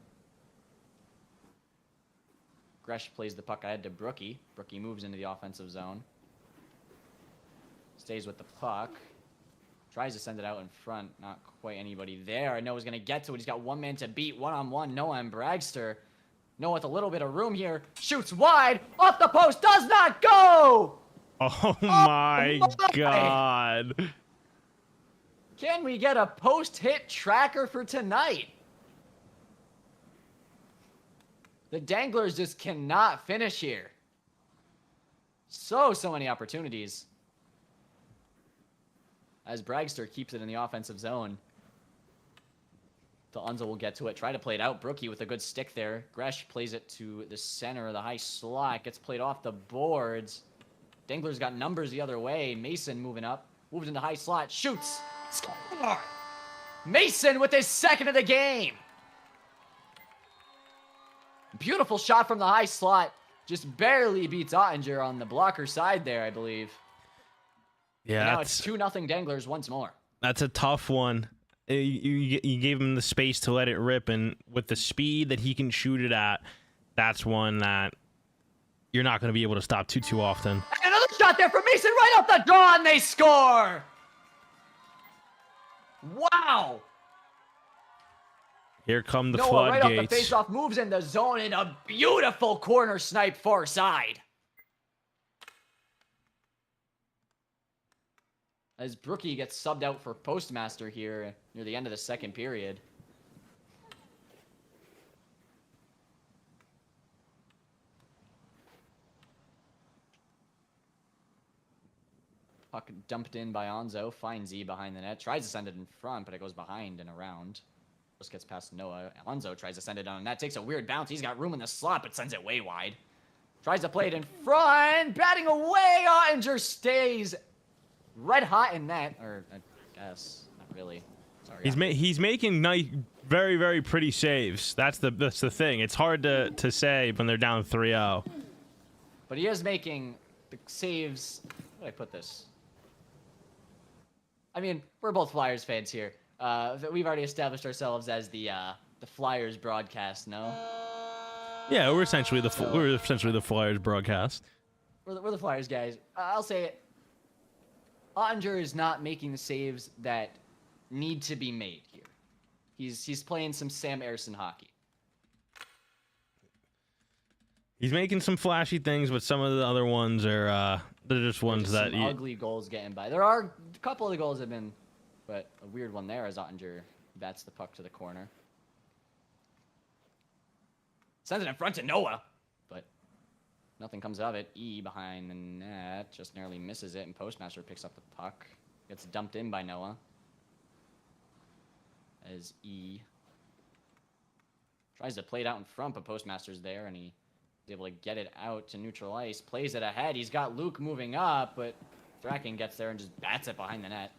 Gresh plays the puck ahead to Brookie. Brookie moves into the offensive zone. Stays with the puck. Tries to send it out in front. Not quite anybody there. Noah's going to get to it. He's got one man to beat. One-on-one. Noah and Bragster. Noah with a little bit of room here. Shoots wide. Off the post. Does not go! Oh my God. Can we get a post-hit tracker for tonight? The Danglers just cannot finish here. So many opportunities. As Bragster keeps it in the offensive zone. Onzo will get to it. Try to play it out. Brookie with a good stick there. Gresh plays it to the center of the high slot. Gets played off the boards. Dangler's got numbers the other way. Mason moving up. Moves into high slot. Shoots. Score! Mason with his second of the game. Beautiful shot from the high slot. Just barely beats Ottinger on the blocker side there, I believe. Yeah. And now it's 2-0 Danglers once more. That's a tough one. You gave him the space to let it rip, and with the speed that he can shoot it at, that's one that you're not going to be able to stop too often. And another shot there from Mason right off the draw, and they score! Wow! Here come the Noah right off the floodgates. face-off, moves in the zone, and a beautiful corner snipe far side. As Brookie gets subbed out for Postmaster here near the end of the second period. Puck dumped in by Onzo, finds E behind the net, tries to send it in front, but it goes behind and around. Just gets past Noah. Onzo tries to send it on net, takes a weird bounce. He's got room in the slot, but sends it way wide. Tries to play it in front, batting away. Ottinger stays red hot in net, or I guess not really. Sorry. He's making nice, very, very pretty saves. That's the thing. It's hard to say when they're down 3-0. But he is making the saves. How do I put this? I mean, we're both Flyers fans here. We've already established ourselves as the Flyers broadcast, no? Yeah, we're essentially the Flyers broadcast. We're the Flyers guys. I'll say it. Ottinger is not making the saves that need to be made here. He's playing some Sam Ersson hockey. He's making some flashy things, but some of the other ones are they're just ones that ugly goals getting by. There are a couple of the goals have been, but a weird one there as Ottinger bats the puck to the corner. Sends it in front to Noah, but nothing comes of it. E behind the net just narrowly misses it, and Postmaster picks up the puck. Gets dumped in by Noah. As E tries to play it out in front, but Postmaster's there, and he's able to get it out to neutral ice. Plays it ahead. He's got Luke moving up, but Thraken gets there and just bats it behind the net.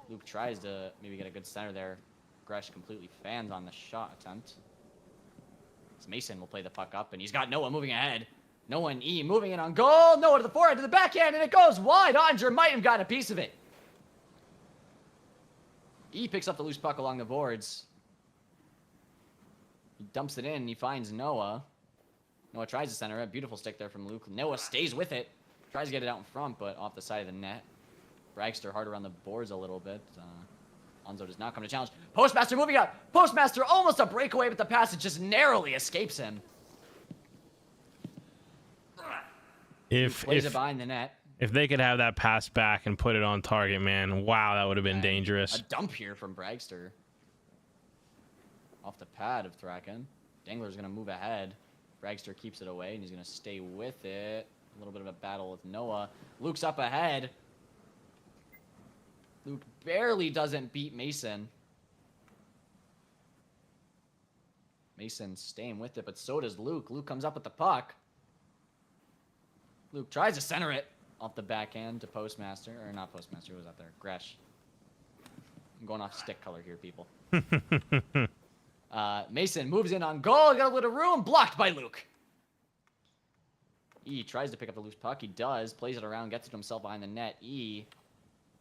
Luke tries to maybe get a good center there. Gresh completely fans on the shot attempt. As Mason will play the puck up, and he's got Noah moving ahead. Noah and E moving in on goal. Noah to the forehand, to the backhand, and it goes wide. Ottinger might have gotten a piece of it. E picks up the loose puck along the boards. He dumps it in, and he finds Noah. Noah tries to center it. Beautiful stick there from Luke. Noah stays with it. Tries to get it out in front, but off the side of the net. Bragster hard around the boards a little bit. Onzo does not come to challenge. Postmaster moving up. Postmaster almost a breakaway, but the pass just narrowly escapes him. Plays it behind the net. If they could have that pass back and put it on target, man, wow, that would have been dangerous. A dump here from Bragster. Off the pad of Thraken. Dangler's going to move ahead. Bragster keeps it away, and he's going to stay with it. A little bit of a battle with Noah. Luke's up ahead. Luke barely doesn't beat Mason. Mason staying with it, but so does Luke. Luke comes up with the puck. Luke tries to center it off the backhand to Postmaster. Or not Postmaster, who was out there? Gresh. I'm going off stick color here, people. Mason moves in on goal. Got a little room. Blocked by Luke. E tries to pick up the loose puck. He does. Plays it around. Gets it to himself behind the net. E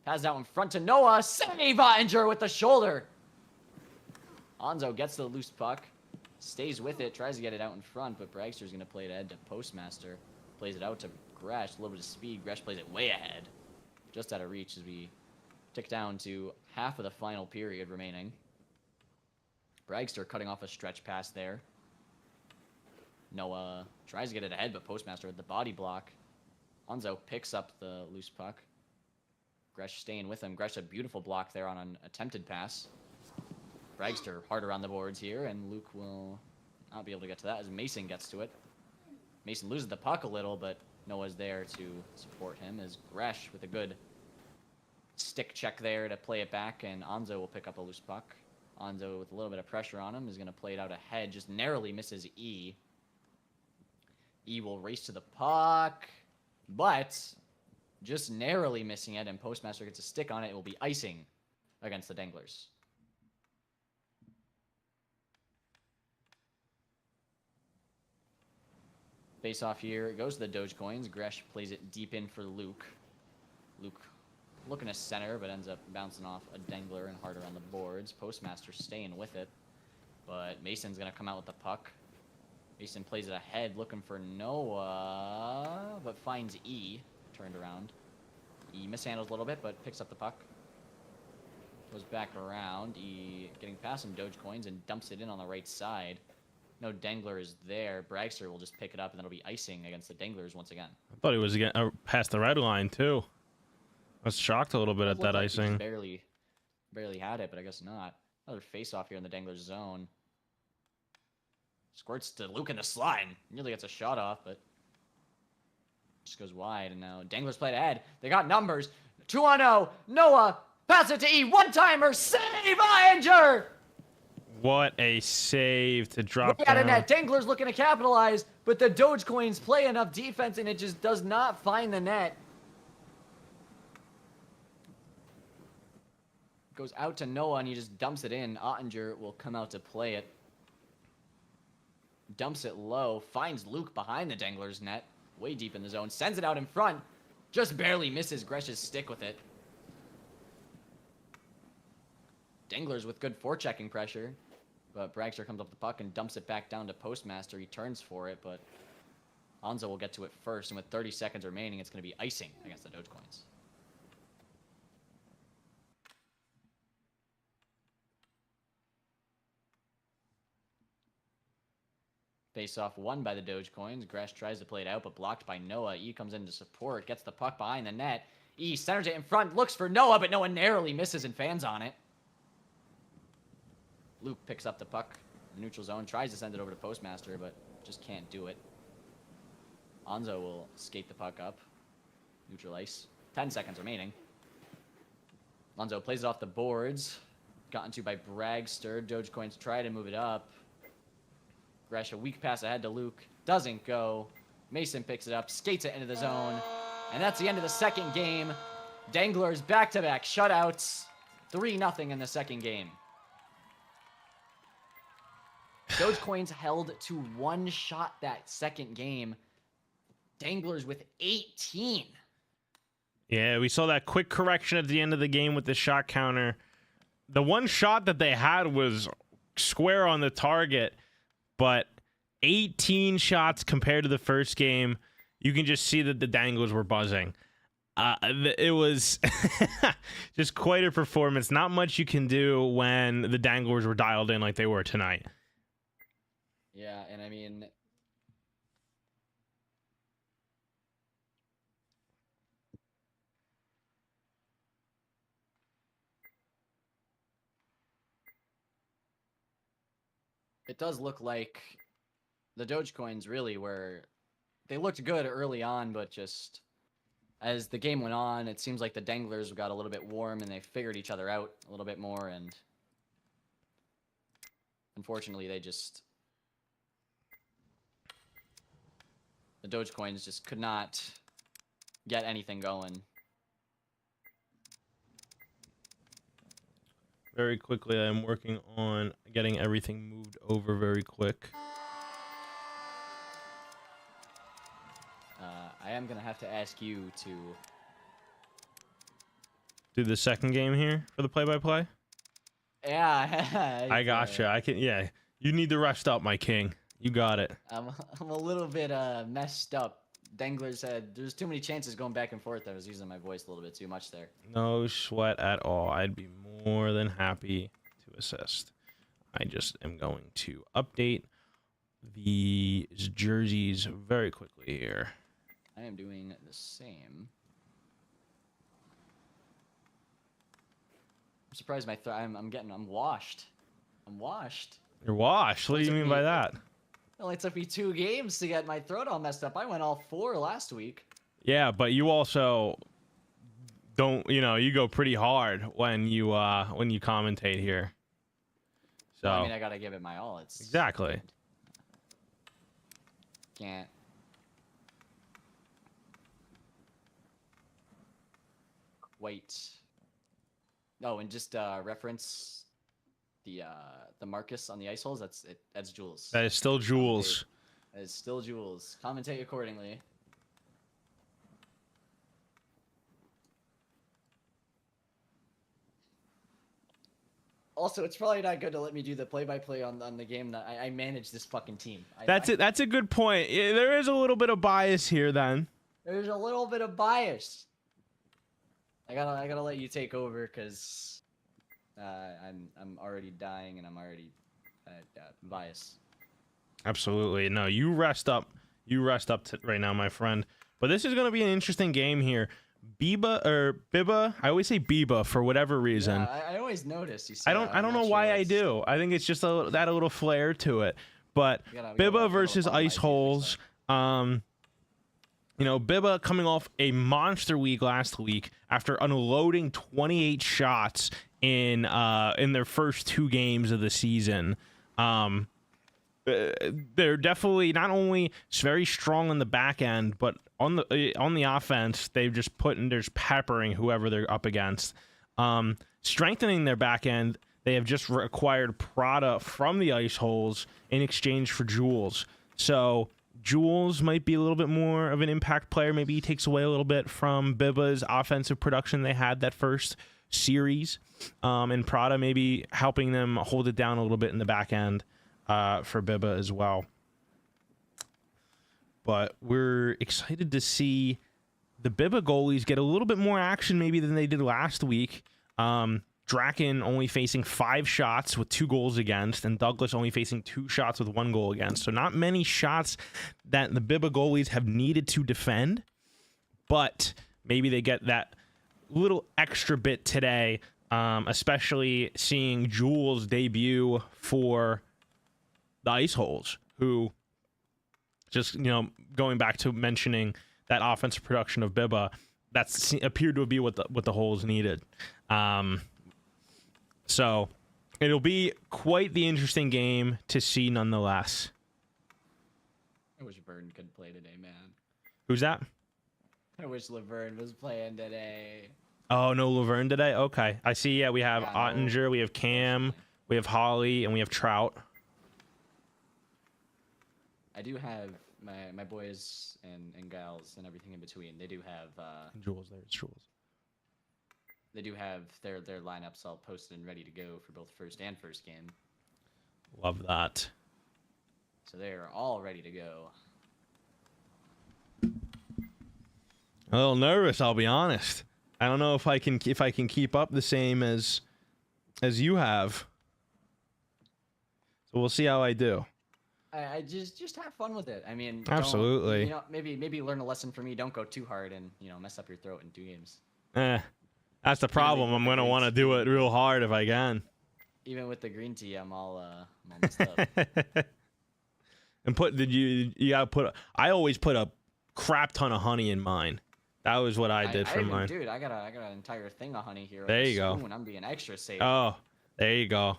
passes out in front to Noah. Save Ottinger with the shoulder. Onzo gets the loose puck. Stays with it. Tries to get it out in front, but Bragster's going to play it ahead to Postmaster. Plays it out to Gresh. A little bit of speed. Gresh plays it way ahead. Just out of reach as we tick down to half of the final period remaining. Bragster cutting off a stretch pass there. Noah tries to get it ahead, but Postmaster with the body block. Onzo picks up the loose puck. Gresh staying with him. Gresh a beautiful block there on an attempted pass. Bragster hard around the boards here, and Luke will not be able to get to that as Mason gets to it. Mason loses the puck a little, but Noah's there to support him as Gresh with a good stick check there to play it back, and Onzo will pick up a loose puck. Onzo with a little bit of pressure on him is going to play it out ahead, just narrowly misses E. E will race to the puck, but just narrowly missing it, and Postmaster gets a stick on it. It will be icing against the Danglers. Face off here. It goes to the Dogecoins. Gresh plays it deep in for Luke. Luke looking to center, but ends up bouncing off a Dangler and hard around the boards. Postmaster staying with it, but Mason's going to come out with the puck. Mason plays it ahead, looking for Noah, but finds E. Turned around. E mishandles a little bit, but picks up the puck. Goes back around. E getting past some Dogecoins and dumps it in on the right side. No Dangler is there. Bragster will just pick it up, and that'll be icing against the Danglers once again. I thought he was getting past the red line too. I was shocked a little bit at that Like icing. He barely had it, but I guess not. Another face-off here in the Danglers zone. Squirts to Luke in the slot. Nearly gets a shot off, but just goes wide. And now Danglers played ahead. They got numbers. 2-0. Noah. Pass it to E. One-timer. Save Iinger. What a save to drop Way out of down. net. Danglers looking to capitalize, but the Dogecoins play enough defense, and it just does not find the net. Goes out to Noah, and he just dumps it in. Ottinger will come out to play it. Dumps it low. Finds Luke behind the Danglers net. Way deep in the zone. Sends it out in front. Just barely misses Gresh's stick with it. Danglers with good forechecking pressure. But Bragster comes up the puck and dumps it back down to Postmaster. He turns for it, but Hanzo will get to it first. And with 30 seconds remaining, it's going to be icing against the Dogecoins. Face-off won by the Dogecoins. Gresh tries to play it out, but blocked by Noah. E comes in to support, gets the puck behind the net. E centers it in front, looks for Noah, but Noah narrowly misses and fans on it. Luke picks up the puck in the neutral zone, tries to send it over to Postmaster, but just can't do it. Hanzo will skate the puck up. Neutral ice. 10 seconds remaining. Lonzo plays it off the boards. Gotten to by Bragster. Dogecoins try to move it up. Gresh, a weak pass ahead to Luke. Doesn't go. Mason picks it up, skates it into the zone. And that's the end of the second game. Danglers back-to-back shutouts. 3-0 in the second game. Dogecoins held to one shot that second game. Danglers with 18. Yeah, we saw that quick correction at the end of the game with the shot counter. The one shot that they had was square on the target, but 18 shots compared to the first game. You can just see that the Danglers were buzzing. It was just quite a performance. Not much you can do when the Danglers were dialed in like they were tonight. Yeah, and I mean, it does look like the Dogecoins really were, they looked good early on, but just as the game went on, it seems like the Danglers got a little bit warm and they figured each other out a little bit more, and unfortunately the Dogecoins just could not get anything going. Very quickly, I'm working on getting everything moved over very quick. I am going to have to ask you to Do the second game here for the play-by-play? Yeah. I gotcha. I can, yeah. You need to rest up, my king. You got it. I'm a little bit messed up. Dangler said there's too many chances going back and forth. I was using my voice a little bit too much there. No sweat at all. I'd be more than happy to assist. I just am going to update these jerseys very quickly here. I am doing the same. I'm surprised my I'm washed. I'm washed. You're washed. What do you mean by that? It only took me 2 games to get my throat all messed up. I went all 4 last week. Yeah, but you also don't, you go pretty hard when you commentate here. So Well, I mean, I gotta give it my all. It's exactly. Can't. Wait. Oh, and just reference the Marcus on the ice holes. That's Jules. That is still Jules. That is still Jules. Commentate accordingly. Also, it's probably not good to let me do the play-by-play on the game that I manage this fucking team. That's it. That's a good point. Yeah, there is a little bit of bias here, then. There's a little bit of bias. I gotta let you take over because I'm already dying and I'm already biased. Absolutely. No, you rest up. You rest up right now, my friend. But this is going to be an interesting game here. BIBBA. I always say BIBBA for whatever reason. Yeah, I always notice. You see I don't know why I do. I think it's just a little flair to it. But BIBBA versus Ice Holes. You know, BIBBA coming off a monster week last week after unloading 28 shots in their first 2 games of the season. They're definitely not only very strong on the back end, but on the offense, they've just peppering whoever they're up against. Strengthening their back end, they have just acquired Prada from the Ice Holes in exchange for Jules. So Jules might be a little bit more of an impact player. Maybe he takes away a little bit from BIBBA's offensive production they had that first series. And Prada maybe helping them hold it down a little bit in the back end for BIBBA as well. But we're excited to see the BIBBA goalies get a little bit more action maybe than they did last week. Draken only facing 5 shots with 2 goals against, and Douglas only facing 2 shots with 1 goal against. So not many shots that the BIBBA goalies have needed to defend, but maybe they get that little extra bit today, especially seeing Jules debut for the Ice Holes, who just, you know, going back to mentioning that offensive production of BIBBA, that's appeared to be what the Holes needed. So it'll be quite the interesting game to see nonetheless. I wish Vern could play today, man. Who's that? I wish Laverne was playing today. Oh, no Laverne today? Okay. I see, yeah, we have Ottinger, we have Cam, we have Holly, and we have Trout. I do have my boys and gals and everything in between. They do have Jules there. It's Jules. They do have their lineups all posted and ready to go for both first game. Love that. So they are all ready to go. A little nervous, I'll be honest. I don't know if I can keep up the same as you have. So we'll see how I do. I just have fun with it. I mean, absolutely. You know, maybe learn a lesson from me. Don't go too hard and, you know, mess up your throat in 2 games. That's the problem. I'm gonna want to do it real hard if I can. Even with the green tea, I'm all messed up. And you gotta put. I always put a crap ton of honey in mine. That was what I did for mine. Dude, I got an entire thing of honey here. There you go. I'm being extra safe. Oh, there you go.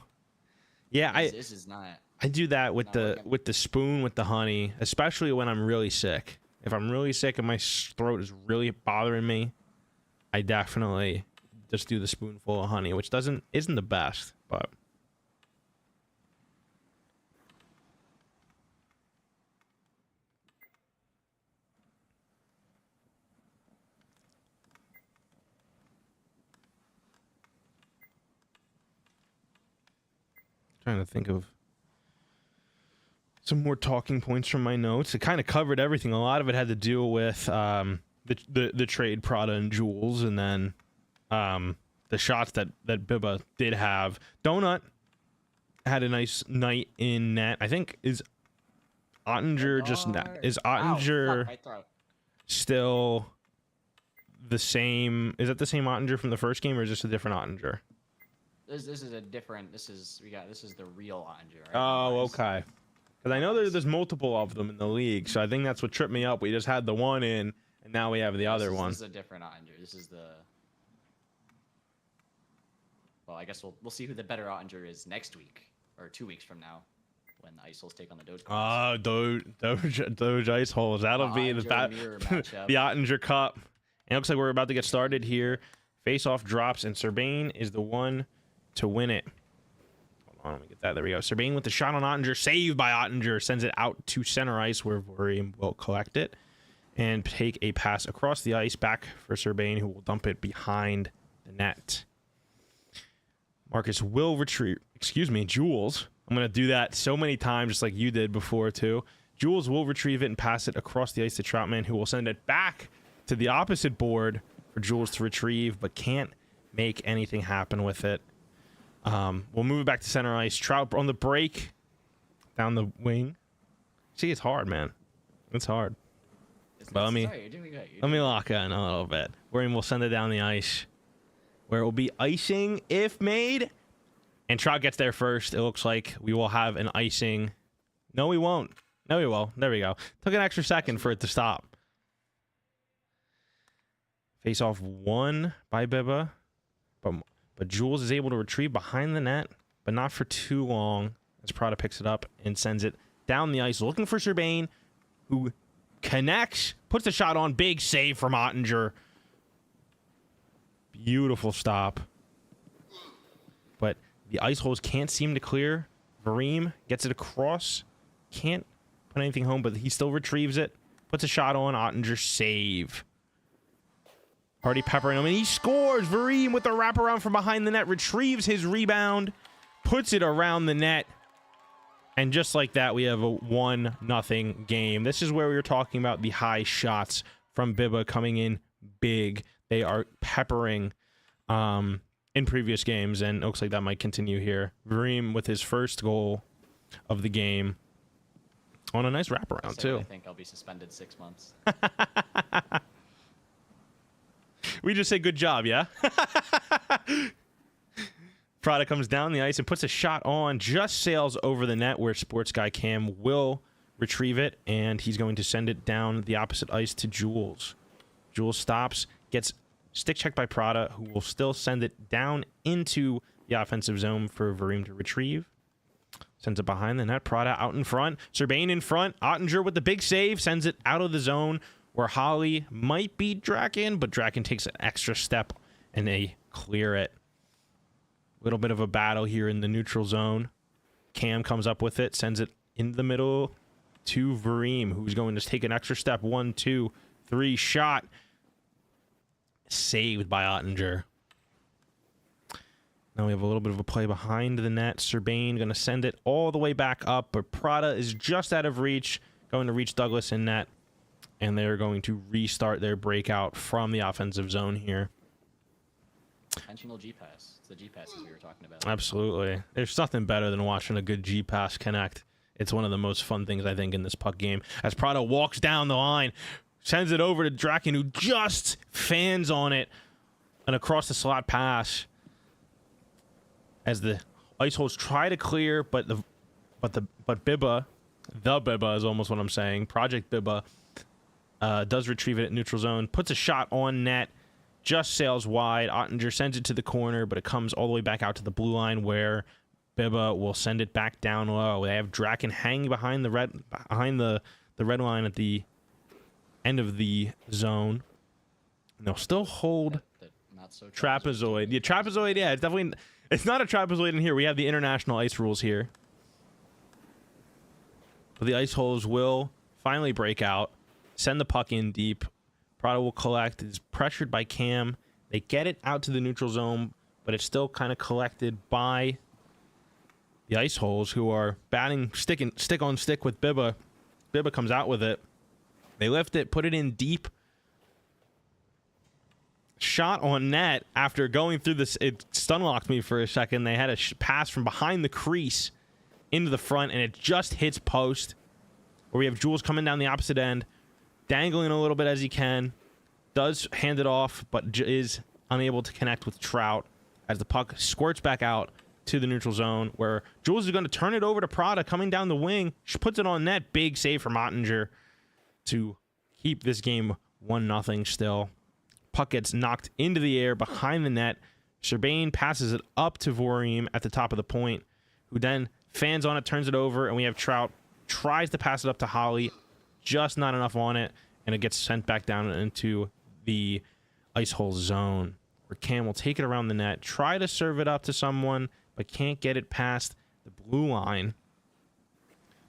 Yeah, this is not. I do that with the spoon with the honey, especially when I'm really sick. If I'm really sick and my throat is really bothering me, I definitely just do the spoonful of honey, which isn't the best, but trying to think of some more talking points from my notes. It kind of covered everything. A lot of it had to do with the trade Prada and Jules, and then the shots that BIBBA did have. Donut had a nice night in net. I think is Ottinger still the same? Is that the same Ottinger from the first game, or is this a different Ottinger? This is a different. This is the real Ottinger. Right? Oh, okay. Because I know there's multiple of them in the league, so I think that's what tripped me up. We just had the one in, and now we have the other one. This is a different Ottinger. This is the. Well, I guess we'll see who the better Ottinger is next week or 2 weeks from now, when the Ice Holes take on the Doge. Oh, Doge Ice Holes. That'll be the Ottinger Cup. And it looks like we're about to get started here. Face-off drops, and Serbain is the one to win it. Hold on, let me get that. There we go. Serbain with the shot on Ottinger. Saved by Ottinger. Sends it out to center ice, where Vorium will collect it and take a pass across the ice back for Serbain, who will dump it behind the net. Marcus will retrieve, Jules. I'm going to do that so many times, just like you did before, too. Jules will retrieve it and pass it across the ice to Troutman, who will send it back to the opposite board for Jules to retrieve, but can't make anything happen with it. We'll move it back to center ice. Trout on the break, down the wing. See, it's hard, man. It's hard. But let me lock in a little bit. Wherein we'll send it down the ice, where it will be icing if made. And Trout gets there first. It looks like we will have an icing. No, we won't. No, we will. There we go. Took an extra second for it to stop. Face off one by BIBBA. But Jules is able to retrieve behind the net, but not for too long, as Prada picks it up and sends it down the ice, looking for Serbain, who connects, puts the shot on. Big save from Ottinger. Beautiful stop. But the ice holes can't seem to clear. Vareem gets it across. Can't put anything home, but he still retrieves it. Puts a shot on. Ottinger save. Hardy peppering him, and he scores. Vareem with the wraparound from behind the net, retrieves his rebound, puts it around the net, and just like that, we have a 1-0 game. This is where we were talking about the high shots from BIBBA coming in big. They are peppering in previous games, and it looks like that might continue here. Vareem with his first goal of the game on a nice wraparound, too. I think I'll be suspended 6 months. We just say good job, yeah? Prada comes down the ice and puts a shot on, just sails over the net where sports guy Cam will retrieve it, and he's going to send it down the opposite ice to Jules. Jules stops, gets stick checked by Prada, who will still send it down into the offensive zone for Vareem to retrieve. Sends it behind the net. Prada out in front. Serbain in front. Ottinger with the big save. Sends it out of the zone where Holly might beat Draken, but Draken takes an extra step and they clear it. Little bit of a battle here in the neutral zone. Cam comes up with it. Sends it in the middle to Vareem, who's going to take an extra step. 1, 2, 3. Shot. Saved by Ottinger. Now we have a little bit of a play behind the net. Serbain going to send it all the way back up, but Prada is just out of reach, going to reach Douglas in net, and they're going to restart their breakout from the offensive zone here. Intentional G-pass. It's the G-passes we were talking about. Absolutely. There's nothing better than watching a good G-pass connect. It's one of the most fun things, I think, in this puck game. As Prada walks down the line, sends it over to Draken, who just fans on it, and across the slot pass. As the ice holes try to clear, but BIBBA, the BIBBA is almost what I'm saying. Project BIBBA does retrieve it at neutral zone, puts a shot on net, just sails wide. Ottinger sends it to the corner, but it comes all the way back out to the blue line where BIBBA will send it back down low. They have Draken hanging behind the red line at the end of the zone. And they'll still hold trapezoid. Yeah, trapezoid. Yeah, it's definitely. It's not a trapezoid in here. We have the international ice rules here. But the ice holes will finally break out, send the puck in deep. Prada will collect. It's pressured by Cam. They get it out to the neutral zone, but it's still kind of collected by the ice holes, who are batting stick on stick with BIBBA. BIBBA comes out with it. They lift it, put it in deep. Shot on net after going through this. It stun-locked me for a second. They had a pass from behind the crease into the front, and it just hits post. Where we have Jules coming down the opposite end, dangling a little bit as he can. Does hand it off, but is unable to connect with Trout as the puck squirts back out to the neutral zone, where Jules is going to turn it over to Prada coming down the wing. She puts it on net. Big save from Ottinger to keep this game 1-0 still. Puck gets knocked into the air behind the net. Serbain passes it up to Vareem at the top of the point, who then fans on it, turns it over, and we have Trout tries to pass it up to Holly, just not enough on it, and it gets sent back down into the ice hole zone, where Cam will take it around the net, try to serve it up to someone, but can't get it past the blue line.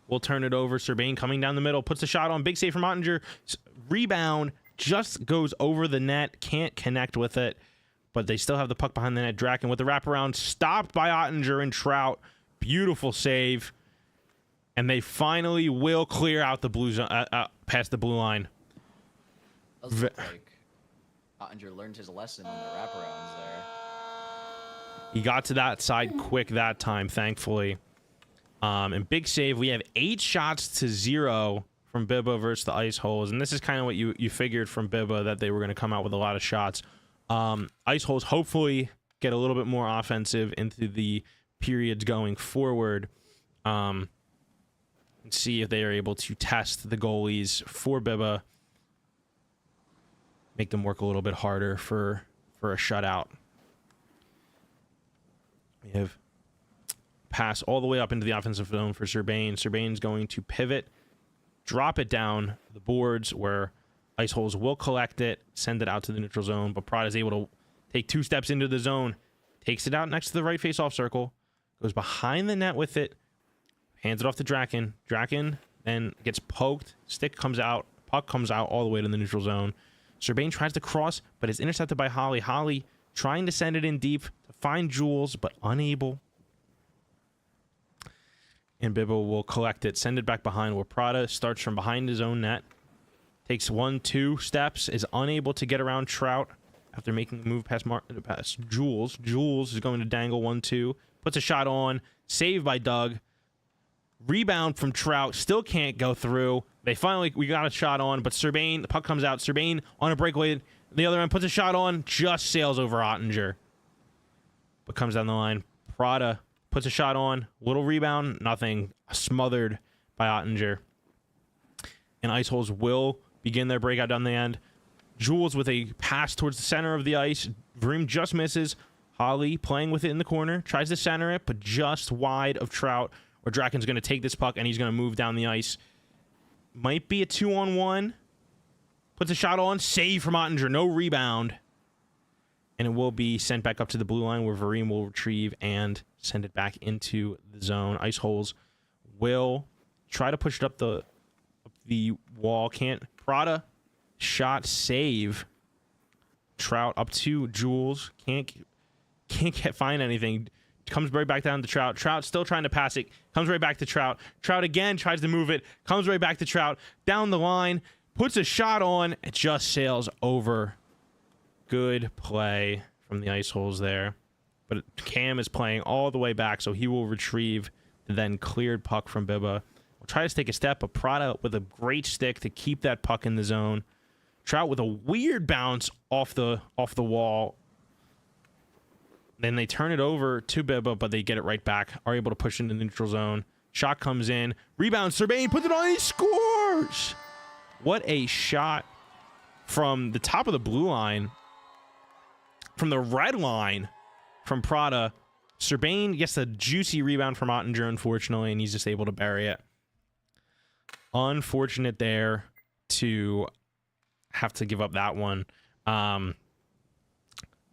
We'll turn it over. Serbain coming down the middle, puts the shot on. Big save from Ottinger. Rebound just goes over the net, can't connect with it. but they still have the puck behind the net. Draken with the wraparound, stopped by Ottinger and Trout. Beautiful save. And they finally will clear out the blue zone, past the blue line. Does look like Ottinger learned his lesson on the wraparounds there. He got to that side quick that time, thankfully. And big save. We have 8 shots to 0 from BIBBA versus the Ice Holes. And this is kind of what you figured from BIBBA, that they were going to come out with a lot of shots. Ice Holes hopefully get a little bit more offensive into the periods going forward. And see if they are able to test the goalies for BIBBA. Make them work a little bit harder for a shutout. We have pass all the way up into the offensive zone for Serbain. Serbain's going to pivot, drop it down the boards where Ice Holes will collect it, send it out to the neutral zone, but Prada is able to take 2 steps into the zone, takes it out next to the right face-off circle, goes behind the net with it, hands it off to Draken. Draken then gets poked, stick comes out, puck comes out all the way to the neutral zone. Serbain tries to cross, but is intercepted by Holly. Holly trying to send it in deep to find Jules, but unable. And BIBBA will collect it, send it back behind, where Prada starts from behind his own net. Takes 1-2 steps, is unable to get around Trout after making a move past Jules. Jules is going to dangle 1-2, puts a shot on, saved by Doug. Rebound from Trout, still can't go through. We got a shot on, but Serbain, the puck comes out. Serbain on a breakaway, the other end puts a shot on, just sails over Ottinger. But comes down the line. Prada puts a shot on, little rebound, nothing, smothered by Ottinger. And Ice Holes will begin their breakout down the end. Jules with a pass towards the center of the ice. Vreem just misses. Holly playing with it in the corner, tries to center it, but just wide of Trout, where Draken's going to take this puck and he's going to move down the ice. Might be a 2-on-1. Puts a shot on, save from Ottinger, no rebound. And it will be sent back up to the blue line where Vreem will retrieve and send it back into the zone. Ice Holes will try to push it up the wall. Can't. Prada shot, save. Trout up to Jules. Can't find anything. Comes right back down to Trout. Trout still trying to pass it. Comes right back to Trout. Trout again tries to move it. Comes right back to Trout. Down the line. Puts a shot on. It just sails over. Good play from the Ice Holes there. But Cam is playing all the way back, so he will retrieve the then cleared puck from BIBBA. Will try to take a step, but Prada with a great stick to keep that puck in the zone. Trout with a weird bounce off the wall. Then they turn it over to BIBBA, but they get it right back. Are able to push into the neutral zone. Shot comes in. Rebound. Serbain puts it on. He scores. What a shot from the top of the blue line. From the red line from Prada. Serbain gets a juicy rebound from Ottinger, unfortunately, and he's just able to bury it. Unfortunate there to have to give up that one. But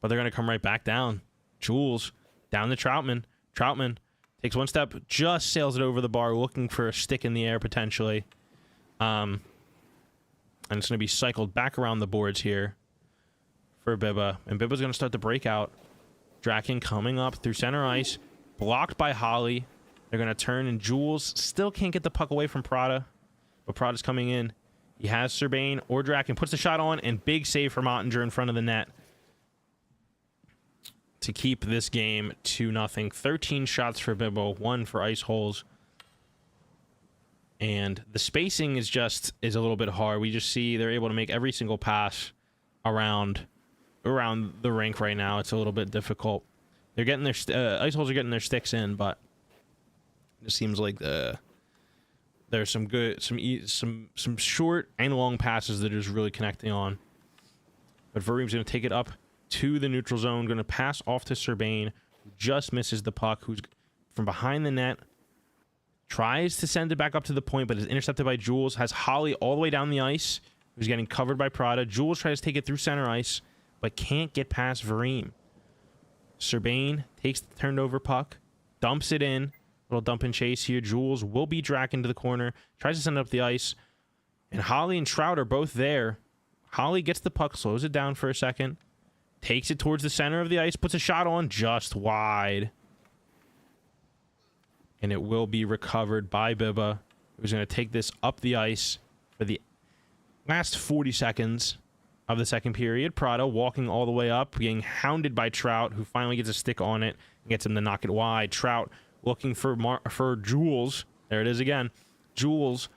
they're going to come right back down. Jules down to Troutman. Troutman takes one step, just sails it over the bar, looking for a stick in the air potentially. And it's going to be cycled back around the boards here for BIBBA. And BIBBA's going to start the breakout. Draken coming up through center ice, blocked by Holly. They're going to turn, and Jules still can't get the puck away from Prada. But Prada's coming in. He has Serbain or Draken, puts the shot on, and big save from Ottinger in front of the net to keep this game 2-0. 13 shots for BIBBA, 1 for Ice Holes. And the spacing is a little bit hard. We just see they're able to make every single pass around the rink right now. It's a little bit difficult. They're getting their Ice Holes are getting their sticks in, but it seems like there's some short and long passes that are just really connecting on. But Vreem's going to take it up to the neutral zone, going to pass off to Serbain, who just misses the puck, who's from behind the net, tries to send it back up to the point, but is intercepted by Jules, has Holly all the way down the ice, who's getting covered by Prada. Jules tries to take it through center ice, but can't get past Vreem. Serbain takes the turned over puck, dumps it in, little dump and chase here. Jules will be dragged into the corner, tries to send it up the ice, and Holly and Trout are both there. Holly gets the puck, slows it down for a second, takes it towards the center of the ice, puts a shot on just wide. And it will be recovered by BIBBA, who's going to take this up the ice for the last 40 seconds of the second period. Prada walking all the way up, being hounded by Trout, who finally gets a stick on it and gets him to knock it wide. Trout looking for Jules. There it is again. Jules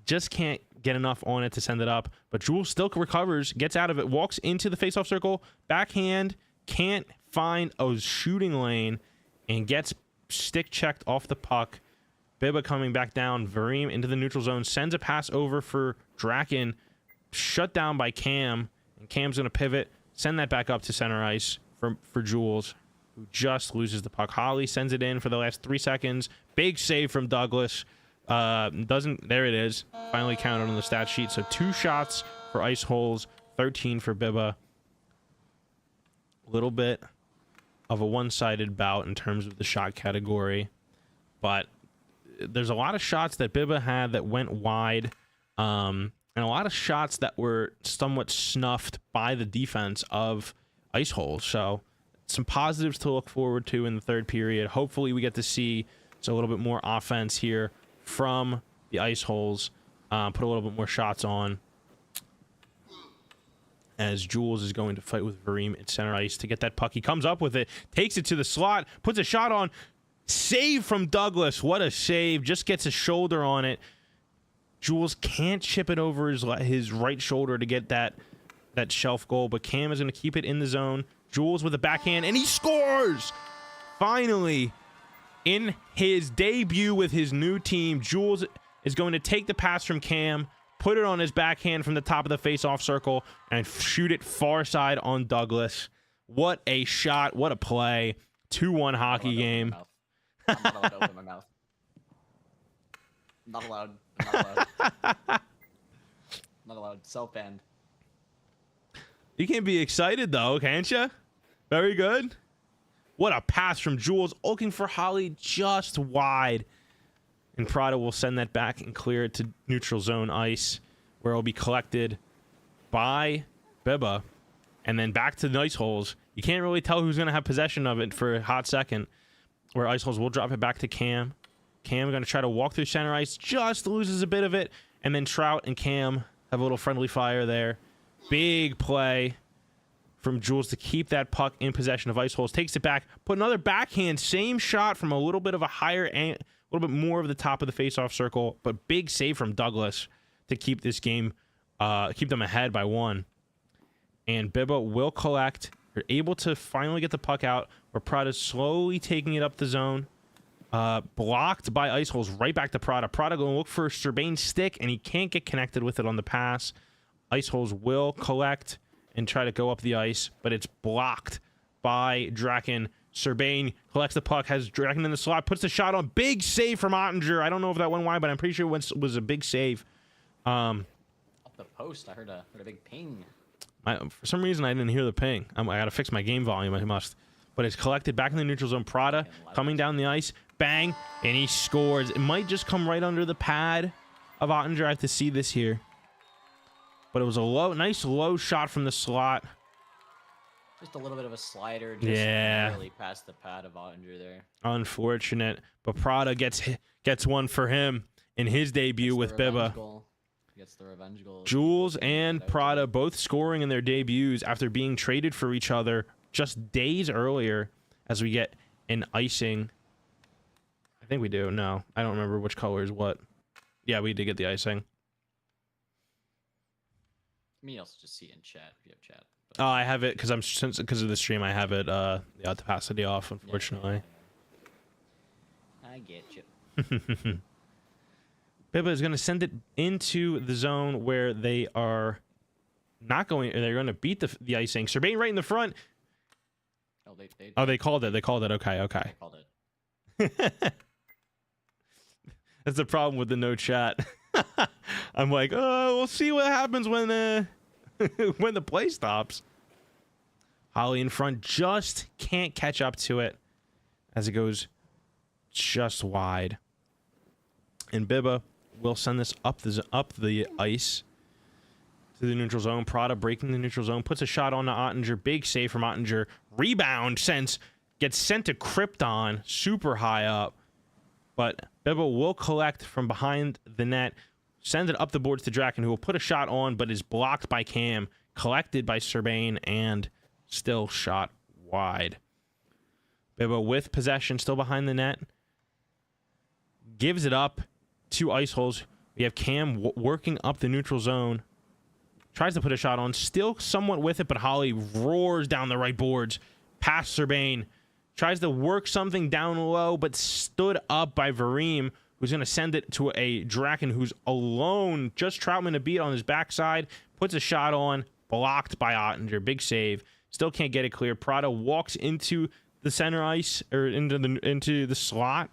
just can't get enough on it to send it up, but Jules still recovers, gets out of it, walks into the faceoff circle, backhand, can't find a shooting lane, and gets stick checked off the puck. BIBBA coming back down, Vareem into the neutral zone, sends a pass over for Draken, shut down by Cam, and Cam's going to pivot, send that back up to center ice for Jules, who just loses the puck. Holly sends it in for the last 3 seconds. Big save from Douglas. There it is. Finally counted on the stat sheet. So 2 shots for Ice Holes, 13 for BIBBA. A little bit of a one-sided bout in terms of the shot category, but there's a lot of shots that BIBBA had that went wide, and a lot of shots that were somewhat snuffed by the defense of Ice Holes. So some positives to look forward to in the third period. Hopefully we get to see a little bit more offense here from the Ice Holes, put a little bit more shots on, as Jules is going to fight with Vareem at center ice to get that puck. He comes up with it, takes it to the slot, puts a shot on. Save from Douglas. What a save. Just gets a shoulder on it. Jules can't chip it over his right shoulder to get that shelf goal, but Cam is going to keep it in the zone. Jules with a backhand, and he scores! Finally, in his debut with his new team, Jules is going to take the pass from Cam, put it on his backhand from the top of the face-off circle, and shoot it far side on Douglas. What a shot. What a play. 2-1 hockey game. I'm not allowed to open my mouth. Not allowed. I'm not allowed. Not allowed. Self-banned. You can be excited, though, can't you? Very good. What a pass from Jules, looking for Holly just wide. And Prada will send that back and clear it to neutral zone ice, where it will be collected by BIBBA. And then back to the Ice Holes. You can't really tell who's going to have possession of it for a hot second, where Ice Holes will drop it back to Cam. Cam going to try to walk through center ice, just loses a bit of it. And then Trout and Cam have a little friendly fire there. Big play from Jules to keep that puck in possession of Ice Holes. Takes it back, put another backhand, same shot from a little bit of a higher, a little bit more of the top of the faceoff circle, but big save from Douglas to keep this game, keep them ahead by 1. And BIBBA will collect. They're able to finally get the puck out, where Prada's slowly taking it up the zone. Blocked by Ice Holes, right back to Prada. Prada going to look for Serbane's stick, and he can't get connected with it on the pass. Ice Holes will collect and try to go up the ice, but it's blocked by Draken. Serbane collects the puck, has Draken in the slot, puts the shot on. Big save from Ottinger. I don't know if that went wide, but I'm pretty sure it was a big save. Off the post, I heard a big ping. For some reason, I didn't hear the ping. I got to fix my game volume. I must. But it's collected back in the neutral zone. Prada coming down the ice. Bang. And he scores. It might just come right under the pad of Ottinger. I have to see this here. But it was a nice low shot from the slot. Just a little bit of a slider. Just really past the pad of Ottinger there. Unfortunate. But Prada gets one for him in his debut with BIBBA. Gets the revenge goal. Jules and Prada both scoring in their debuts after being traded for each other just days earlier, as we get an icing. I think we do. No, I don't remember which color is what. Yeah, we did get the icing. Let me also just see it in chat if you have chat. But... Oh, I have it because of the stream. I have it the opacity off, unfortunately. Yeah. I get you. BIBBA is going to send it into the zone where they are not going. They're going to beat the icing. Serbane right in the front. Oh, they called it. They called it. Okay. They called it. That's the problem with the no chat. I'm like, oh, we'll see what happens when when the play stops. Holly in front just can't catch up to it as it goes just wide. And BIBBA will send this up the ice to the neutral zone. Prada breaking the neutral zone, puts a shot on to Ottinger. Big save from Ottinger. Rebound gets sent to Krypton, super high up. But BIBBA will collect from behind the net, send it up the boards to Draken, who will put a shot on, but is blocked by Cam, collected by Serbain, and still shot wide. BIBBA with possession, still behind the net, gives it up to Ice Holes. We have Cam working up the neutral zone. Tries to put a shot on, still somewhat with it, but Holly roars down the right boards, past Serbain. Tries to work something down low, but stood up by Vareem, who's going to send it to a Draken who's alone. Just Troutman to beat on his backside. Puts a shot on, blocked by Ottinger. Big save. Still can't get it clear. Prada walks into the center ice, or into the slot.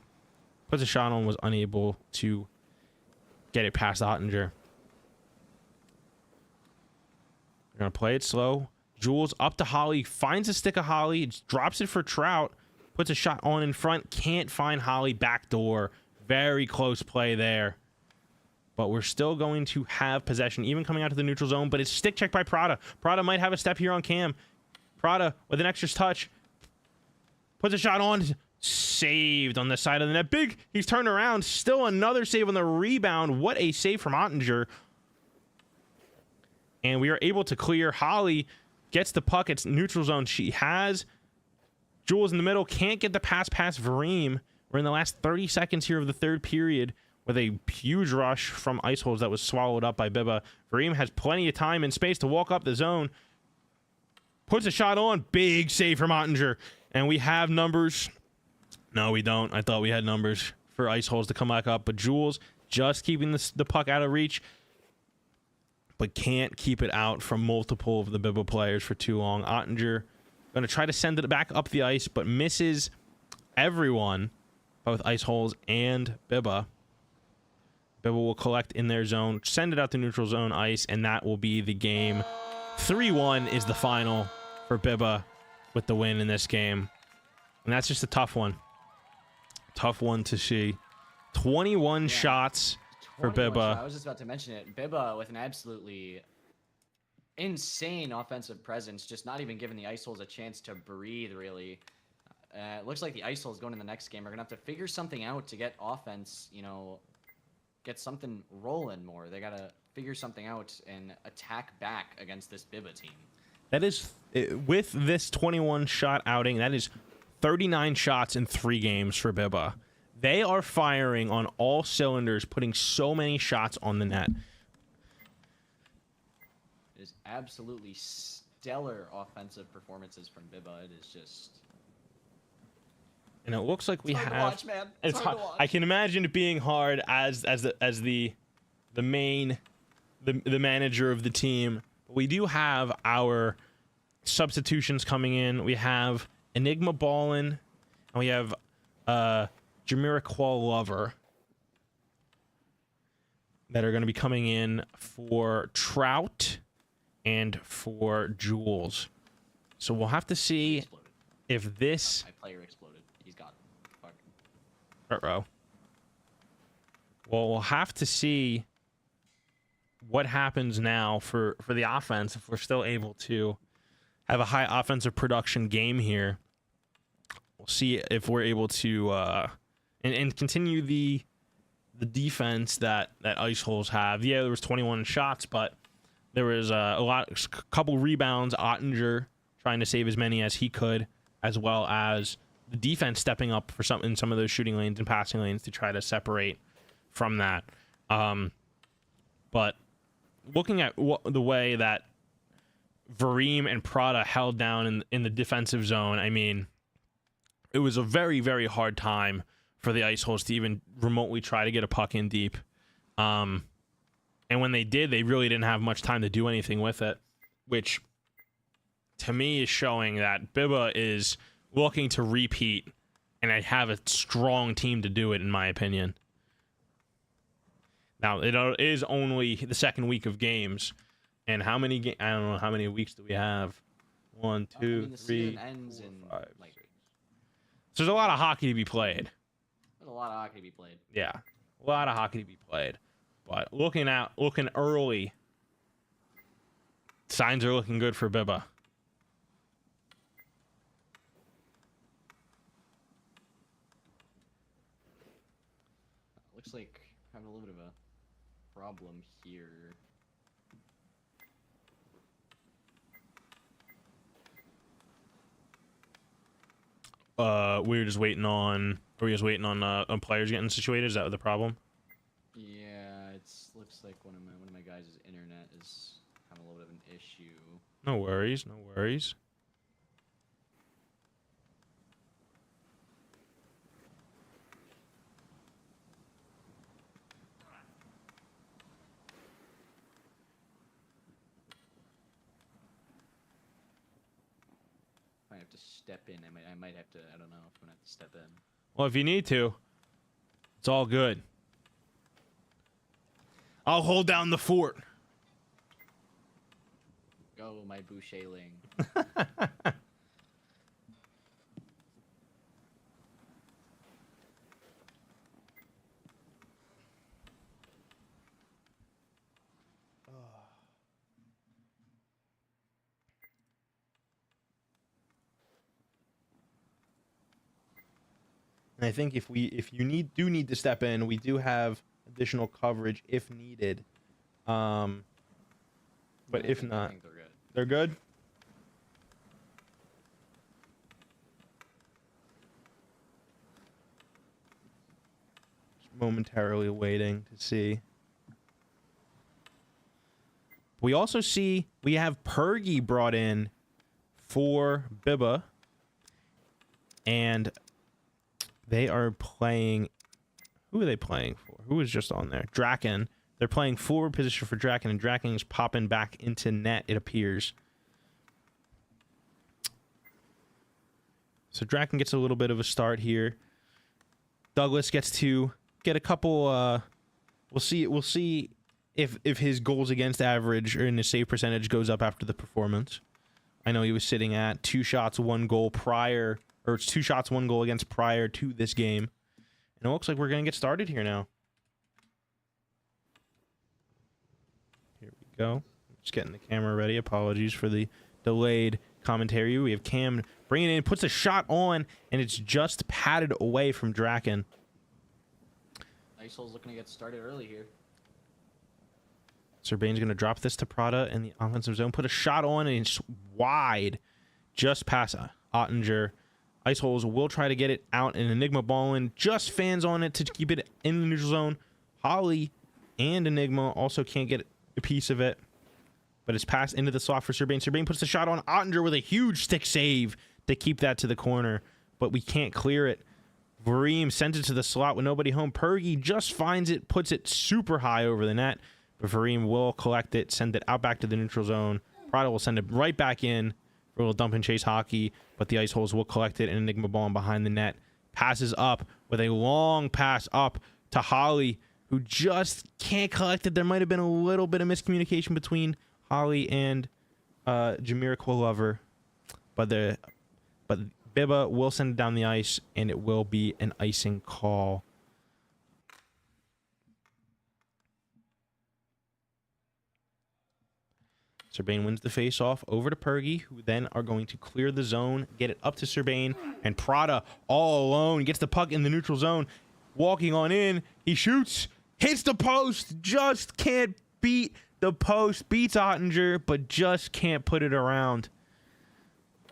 Puts a shot on, was unable to get it past Ottinger. We're going to play it slow. Jules up to Holly, finds a stick of Holly, drops it for Trout, puts a shot on in front, can't find Holly, backdoor. Very close play there. But we're still going to have possession, even coming out to the neutral zone, but it's stick check by Prada. Prada might have a step here on Cam. Prada with an extra touch, puts a shot on, saved on the side of the net. Big, he's turned around, still another save on the rebound. What a save from Ottinger. And we are able to clear. Holly gets the puck. It's neutral zone. She has Jules in the middle. Can't get the pass past Vareem. We're in the last 30 seconds here of the third period with a huge rush from Ice Holes that was swallowed up by BIBBA. Vareem has plenty of time and space to walk up the zone. Puts a shot on. Big save from Ottinger. And we have numbers. No, we don't. I thought we had numbers for Ice Holes to come back up. But Jules just keeping the puck out of reach, but can't keep it out from multiple of the BIBBA players for too long. Ottinger going to try to send it back up the ice, but misses everyone, both Ice Holes and BIBBA. BIBBA will collect in their zone, send it out to neutral zone ice, and that will be the game. 3-1 is the final for BIBBA with the win in this game. And that's just a tough one. Tough one to see. 21 shots for BIBBA. I was just about to mention it. BIBBA with an absolutely insane offensive presence, just not even giving the Ice Holes a chance to breathe, really. It looks like the Ice Holes going in the next game are going to have to figure something out to get offense, get something rolling more. They got to figure something out and attack back against this BIBBA team. That is, with this 21 shot outing, that is 39 shots in 3 games for BIBBA. They are firing on all cylinders, putting so many shots on the net. It is absolutely stellar offensive performances from BIBBA. It is just... And it looks like we hard have... to watch, man. It's hard to watch. I can imagine it being hard as the manager of the team. But we do have our substitutions coming in. We have Enigma Ballin, and we have Jamiroquai Lover that are going to be coming in for Trout and for Jules. So we'll have to see if this... My player exploded. He's gone. Fuck. Uh-oh. Well, we'll have to see what happens now for the offense if we're still able to have a high offensive production game here. We'll see if we're able to and continue the defense that Ice Holes have. Yeah, there was 21 shots, but there was a couple rebounds. Ottinger trying to save as many as he could, as well as the defense stepping up for in some of those shooting lanes and passing lanes to try to separate from that. But looking at the way that Vareem and Prada held down in the defensive zone, I mean, it was a very, very hard time for the Ice Holes to even remotely try to get a puck in deep. And when they did, they really didn't have much time to do anything with it, which to me is showing that BIBBA is looking to repeat, and I have a strong team to do it, in my opinion. Now, it is only the second week of games, and how many I don't know, how many weeks do we have? 1, 2, 3, 4, 5. So there's a lot of hockey to be played. There's a lot of hockey to be played. Yeah, a lot of hockey to be played. But looking early Signs are looking good for BIBBA. Looks like having a little bit of a problem here. We're just waiting on. Are we just waiting on players getting situated? Is that the problem? Yeah, looks like one of my guys' internet is having a little bit of an issue. No worries, no worries. I have to step in. I might have to. I don't know if I'm gonna have to step in. Well, if you need to, it's all good. I'll hold down the fort. Go, my Boucherling. And I think if you do need to step in, we do have additional coverage if needed. But if not, I think they're good. they're good. Just momentarily waiting to see. We also see we have Pergy brought in for BIBBA, and they are playing. Who are they playing for? Who was just on there? Draken. They're playing forward position for Draken, and Draken is popping back into net, it appears. So Draken gets a little bit of a start here. Douglas gets to get a couple. We'll see if his goals against average or in his save percentage goes up after the performance. I know he was sitting at 2 shots, 1 goal prior, or it's 2 shots, 1 goal against prior to this game. And it looks like we're going to get started here now. Here we go. Just getting the camera ready. Apologies for the delayed commentary. We have Cam bringing it in, puts a shot on, and it's just patted away from Draken. Icehole's looking to get started early here. Serbane's going to drop this to Prada in the offensive zone. Put a shot on, and it's wide. Just past Ottinger. Iceholes will try to get it out, and Enigma Ballin just fans on it to keep it in the neutral zone. Holly and Enigma also can't get a piece of it, but it's passed into the slot for Serbane. Serbane puts the shot on Ottinger with a huge stick save to keep that to the corner, but we can't clear it. Vareem sends it to the slot with nobody home. Pergy just finds it, puts it super high over the net, but Vareem will collect it, send it out back to the neutral zone. Prada will send it right back in for a little dump and chase hockey, but the Iceholes will collect it, and Enigma Ballin behind the net passes up with a long pass up to Holly, who just can't collect it. There might have been a little bit of miscommunication between Holly and Jameer Quillover, but BIBBA will send it down the ice, and it will be an icing call. Serbane wins the face-off over to Pergy, who then are going to clear the zone, get it up to Serbane, and Prada all alone gets the puck in the neutral zone. Walking on in, he shoots, hits the post, just can't beat the post, beats Ottinger, but just can't put it around.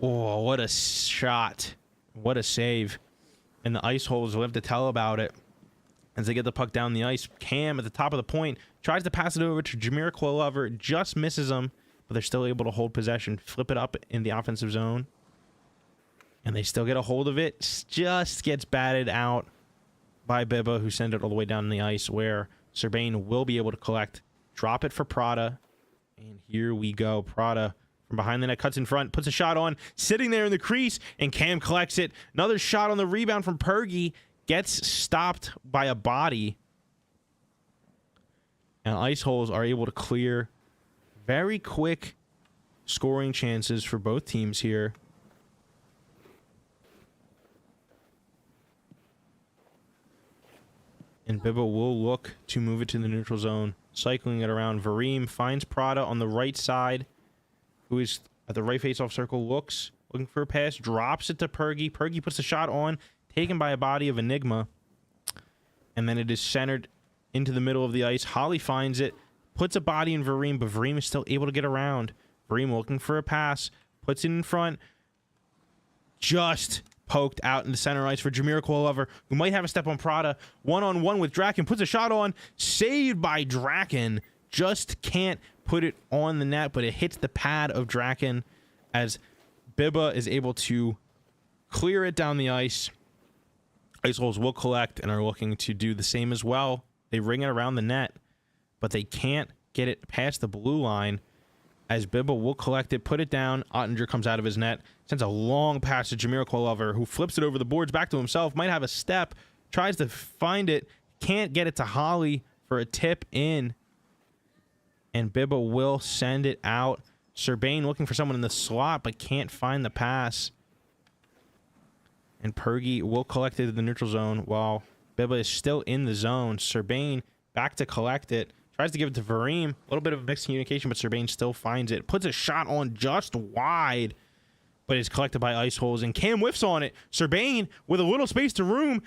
Oh, what a shot. What a save. And the Iceholes will have to tell about it as they get the puck down the ice. Cam at the top of the point tries to pass it over to Jameer Quillover, just misses him, but they're still able to hold possession, flip it up in the offensive zone, and they still get a hold of it. Just gets batted out by BIBBA, who sent it all the way down the ice, where Serbane will be able to collect, drop it for Prada, and here we go. Prada from behind the net cuts in front, puts a shot on, sitting there in the crease, and Cam collects it. Another shot on the rebound from Pergy, gets stopped by a body, and Iceholes are able to clear. Very quick scoring chances for both teams here. And BIBBA will look to move it to the neutral zone, cycling it around. Vareem finds Prada on the right side, who is at the right face-off circle, looking for a pass, drops it to Pergy. Pergy puts the shot on, taken by a body of Enigma. And then it is centered into the middle of the ice. Holly finds it, puts a body in Vareem, but Vareem is still able to get around. Vareem looking for a pass, puts it in front. Just poked out in the center ice for Jameer Quillover, who might have a step on Prada. One-on-one with Draken, puts a shot on, saved by Draken. Just can't put it on the net, but it hits the pad of Draken as BIBBA is able to clear it down the ice. Ice Holes will collect and are looking to do the same as well. They ring it around the net, but they can't get it past the blue line as BIBBA will collect it, put it down. Ottinger comes out of his net, sends a long pass to Jameer Quillover, who flips it over the boards back to himself, might have a step, tries to find it, can't get it to Holly for a tip in, and BIBBA will send it out. Serbain looking for someone in the slot, but can't find the pass. And Pergy will collect it to the neutral zone while BIBBA is still in the zone. Serbain back to collect it. Tries to give it to Vareem. A little bit of mixed communication, but Serbain still finds it. Puts a shot on just wide, but is collected by Ice Holes. And Cam whiffs on it. Serbain with a little space to room.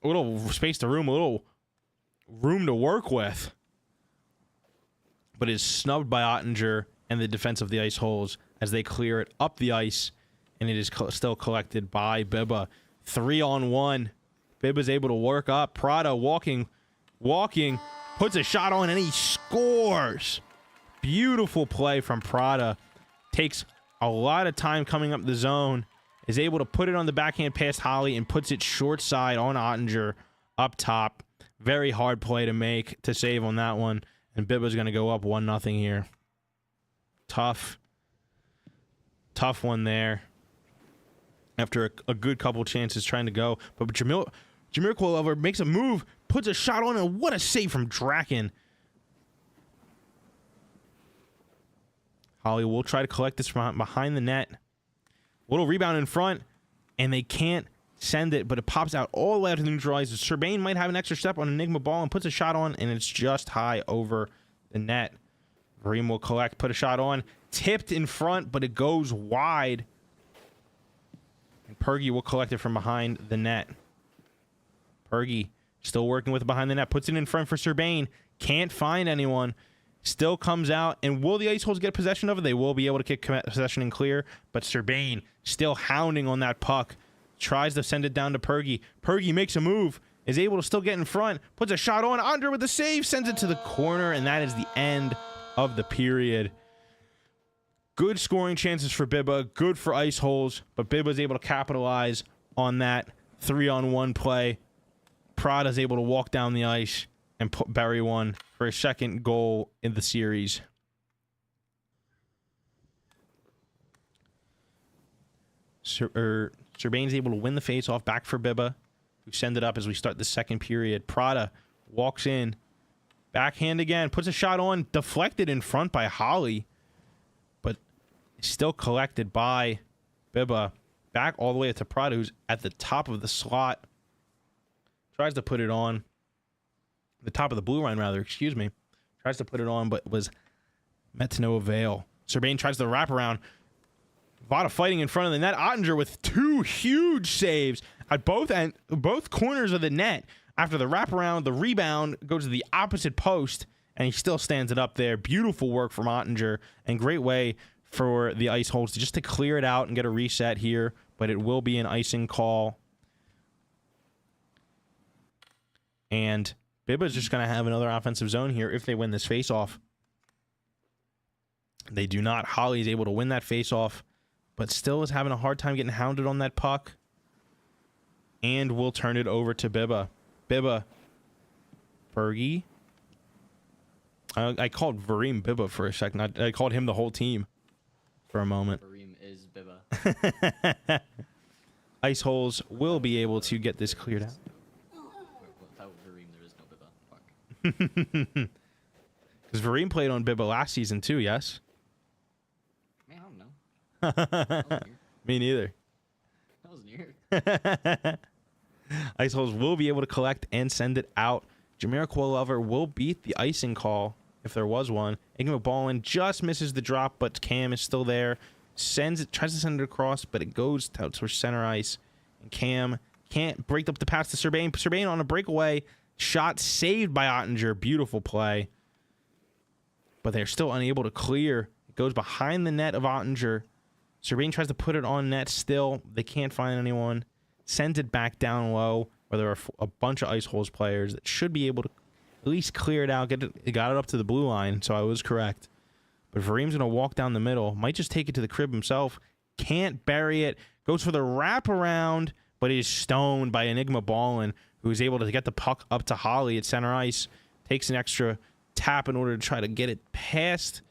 A little space to room. A little room to work with. But is snubbed by Ottinger and the defense of the Ice Holes as they clear it up the ice. And it is still collected by BIBBA. 3-on-1. BIBBA's able to work up. Prada walking, puts a shot on, and he scores. Beautiful play from Prada. Takes a lot of time coming up the zone. Is able to put it on the backhand past Holly and puts it short side on Ottinger up top. Very hard play to save on that one. And BIBBA's going to go up 1-0 here. Tough one there. After a good couple chances trying to go. But Jameer Quillover makes a move, puts a shot on, and what a save from Draken. Holly will try to collect this from behind the net. Little rebound in front, and they can't send it, but it pops out all the way out to the neutralizer. Serbain might have an extra step on Enigma ball and puts a shot on, and it's just high over the net. Vareem will collect, put a shot on, tipped in front, but it goes wide. And Pergy will collect it from behind the net. Pergy still working with it behind the net, puts it in front for Serbain, can't find anyone. Still comes out, and will the Ice Holes get possession of it? They will be able to kick possession and clear, but Serbain still hounding on that puck. Tries to send it down to Pergy. Pergy makes a move, is able to still get in front, puts a shot on, Andre with the save, sends it to the corner, and that is the end of the period. Good scoring chances for BIBBA, good for Ice Holes, but BIBBA's able to capitalize on that 3-on-1 play. Prada's able to walk down the ice and bury one for a second goal in the series. Serbain's able to win the face-off back for BIBBA, who send it up as we start the second period. Prada walks in, backhand again, puts a shot on, deflected in front by Holly, but still collected by BIBBA. Back all the way to Prada, who's at the top of the slot. Tries to put it on. The top of the blue line, rather, excuse me. Tries to put it on, but was met to no avail. Serbain tries to wrap around. Vada fighting in front of the net. Ottinger with two huge saves at both corners of the net. After the wraparound, the rebound goes to the opposite post, and he still stands it up there. Beautiful work from Ottinger, and great way for the Ice Holes to clear it out and get a reset here, but it will be an icing call. And BIBBA's just going to have another offensive zone here if they win this face-off. They do not. Holly is able to win that face-off, but still is having a hard time getting hounded on that puck. And we'll turn it over to BIBBA. BIBBA. Bergie. I called Vareem BIBBA for a second. I called him the whole team for a moment. Vareem is BIBBA. Ice Holes will be able to get this cleared out. Without Vareem, there is no BIBBA. Fuck. Because Vareem played on BIBBA last season too, yes? Man, I don't know. Me neither. That wasn't here. Ice Holes will be able to collect and send it out. Jameer Quillover will beat the icing call if there was one. Enigma Ballin just misses the drop, but Cam is still there. Sends it, tries to send it across, but it goes out towards center ice. And Cam can't break up the pass to Serbain. Serbain on a breakaway. Shot saved by Ottinger. Beautiful play. But they're still unable to clear. It goes behind the net of Ottinger. Serbain tries to put it on net still. They can't find anyone. Sends it back down low, where there are a bunch of Ice Holes players that should be able to at least clear it out. Got it up to the blue line, so I was correct. But Vareem's going to walk down the middle. Might just take it to the crib himself. Can't bury it. Goes for the wraparound, but is stoned by Enigma Ballin, who is able to get the puck up to Holly at center ice. Takes an extra tap in order to try to get it past.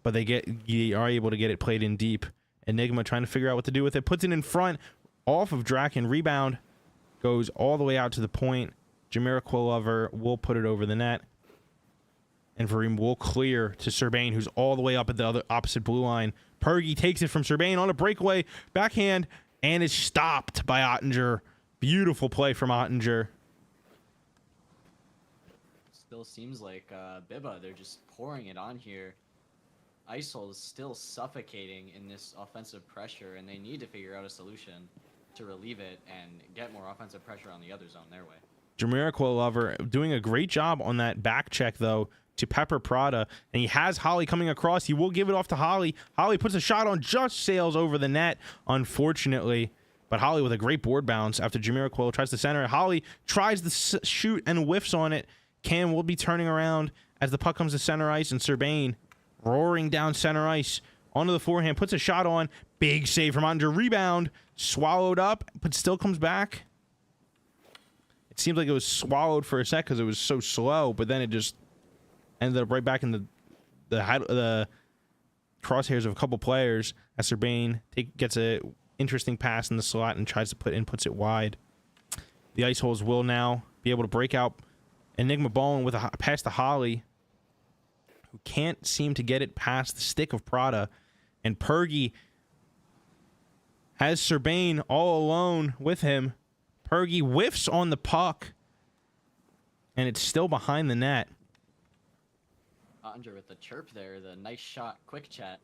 But they are able to get it played in deep. Enigma trying to figure out what to do with it. Puts it in front off of Draken. Rebound goes all the way out to the point. Jamira Quillover will put it over the net. And Vareem will clear to Serbain, who's all the way up at the other opposite blue line. Pergy takes it from Serbain on a breakaway. Backhand. And is stopped by Ottinger. Beautiful play from Ottinger. Still seems like BIBBA, they're just pouring it on here. ISOL is still suffocating in this offensive pressure, and they need to figure out a solution to relieve it and get more offensive pressure on the other zone their way. Jamira Quillover doing a great job on that back check, though, to Pepper Prada, and he has Holly coming across. He will give it off to Holly. Holly puts a shot on, just sails over the net, unfortunately. But Holly with a great board bounce after Jamira Quill tries to center it. Holly tries to shoot and whiffs on it. Cam will be turning around as the puck comes to center ice, and Serbain roaring down center ice onto the forehand, puts a shot on. Big save from Ottinger. Rebound, swallowed up, but still comes back. It seemed like it was swallowed for a sec because it was so slow, but then it just ended up right back in the crosshairs of a couple players as Serbain gets a interesting pass in the slot and tries to puts it wide. The Ice Holes will now be able to break out. Enigma Ballin with a pass to Holly, who can't seem to get it past the stick of Prada. And Pergy has Serbain all alone with him. Pergy whiffs on the puck, and it's still behind the net. Ottinger with the chirp there, the nice shot, quick chat.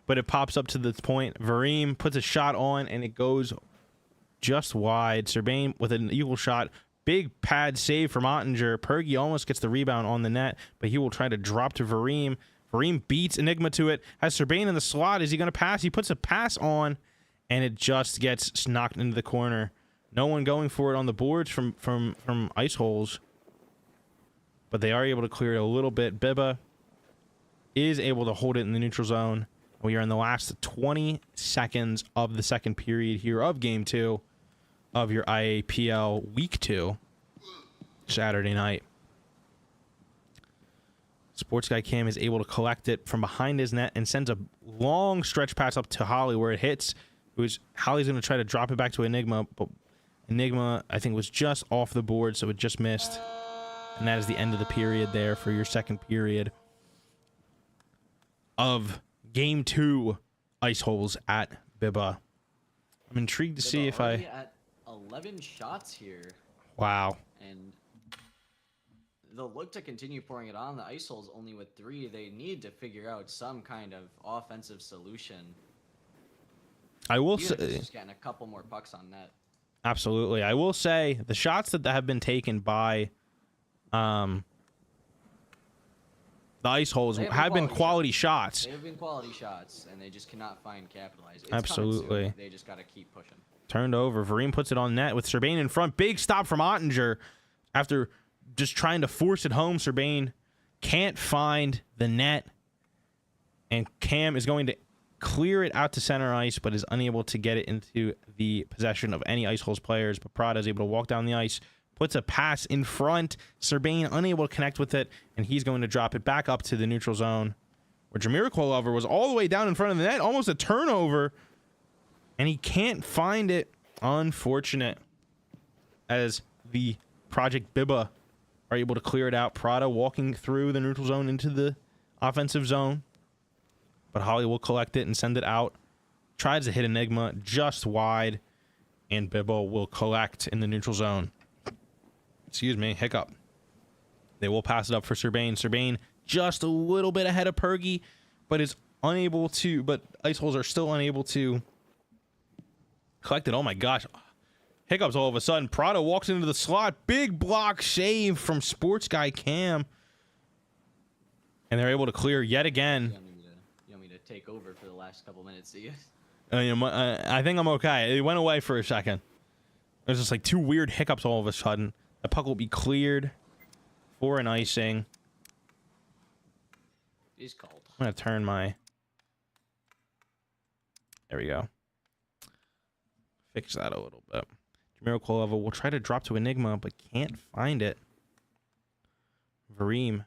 But it pops up to the point. Vareem puts a shot on, and it goes just wide. Serbain with an eagle shot. Big pad save from Ottinger. Pergy almost gets the rebound on the net, but he will try to drop to Vareem. Vareem beats Enigma to it. Has Serbain in the slot. Is he going to pass? He puts a pass on, and it just gets knocked into the corner. No one going for it on the boards from Ice Holes, but they are able to clear it a little bit. BIBBA is able to hold it in the neutral zone. We are in the last 20 seconds of the second period here of Game 2 of your IAPL Week 2, Saturday night. Sports Guy Cam is able to collect it from behind his net and sends a long stretch pass up to Holly where it hits. Holly's going to try to drop it back to Enigma, but Enigma, I think, was just off the board, so it just missed. And that is the end of the period there for your second period of Game 2 Ice Holes at BIBBA. I'm intrigued to see if I... at 11 shots here. Wow. And they'll look to continue pouring it on. The Ice Holes only with 3. They need to figure out some kind of offensive solution. I will say... just getting a couple more pucks on net. Absolutely. I will say the shots that have been taken by... the Ice Holes have been quality shots. They have been quality shots, and they just cannot find capitalize. It's absolutely. They just got to keep pushing. Turned over. Vareem puts it on net with Serbain in front. Big stop from Ottinger after just trying to force it home. Serbain can't find the net, and Cam is going to clear it out to center ice, but is unable to get it into the possession of any Ice Holes players. But Prada is able to walk down the ice, puts a pass in front. Serbain unable to connect with it, and he's going to drop it back up to the neutral zone, where Jamira Quillover was all the way down in front of the net, almost a turnover, and he can't find it. Unfortunate, as the Project BIBBA are able to clear it out. Prada walking through the neutral zone into the offensive zone, but Holly will collect it and send it out. Tries to hit Enigma just wide, and BIBBA will collect in the neutral zone. Excuse me, hiccup. They will pass it up for Serbain. Serbain just a little bit ahead of Pergy, but is unable to. But Ice Holes are still unable to collect it. Oh my gosh. Hiccups all of a sudden. Prado walks into the slot. Big block save from Sports Guy Cam. And they're able to clear yet again. You want me to take over for the last couple minutes, do you? I think I'm okay. It went away for a second. There's just like 2 weird hiccups all of a sudden. The puck will be cleared for an icing. It is called. I'm going to turn my... There we go. Fix that a little bit. Miracle level will try to drop to Enigma, but can't find it. Vareem.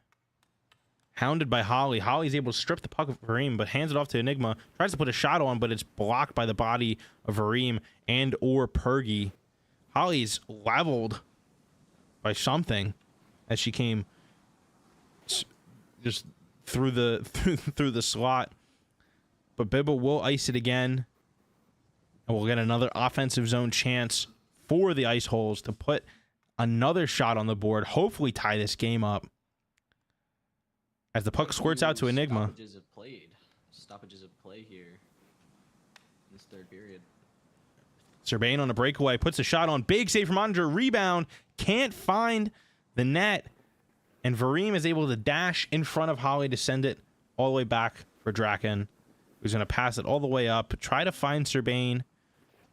Hounded by Holly. Holly's able to strip the puck of Vareem, but hands it off to Enigma. Tries to put a shot on, but it's blocked by the body of Vareem and or Pergy. Holly's leveled by something as she came just through the slot. But BIBBA will ice it again. And we'll get another offensive zone chance for the Ice Holes to put another shot on the board. Hopefully tie this game up. As the puck squirts out to Enigma. Stoppages of play here in this third period. Serbain on a breakaway. Puts a shot on. Big save from Ottinger. Rebound. Can't find the net. And Vareem is able to dash in front of Holly to send it all the way back for Draken, who's going to pass it all the way up. Try to find Serbain.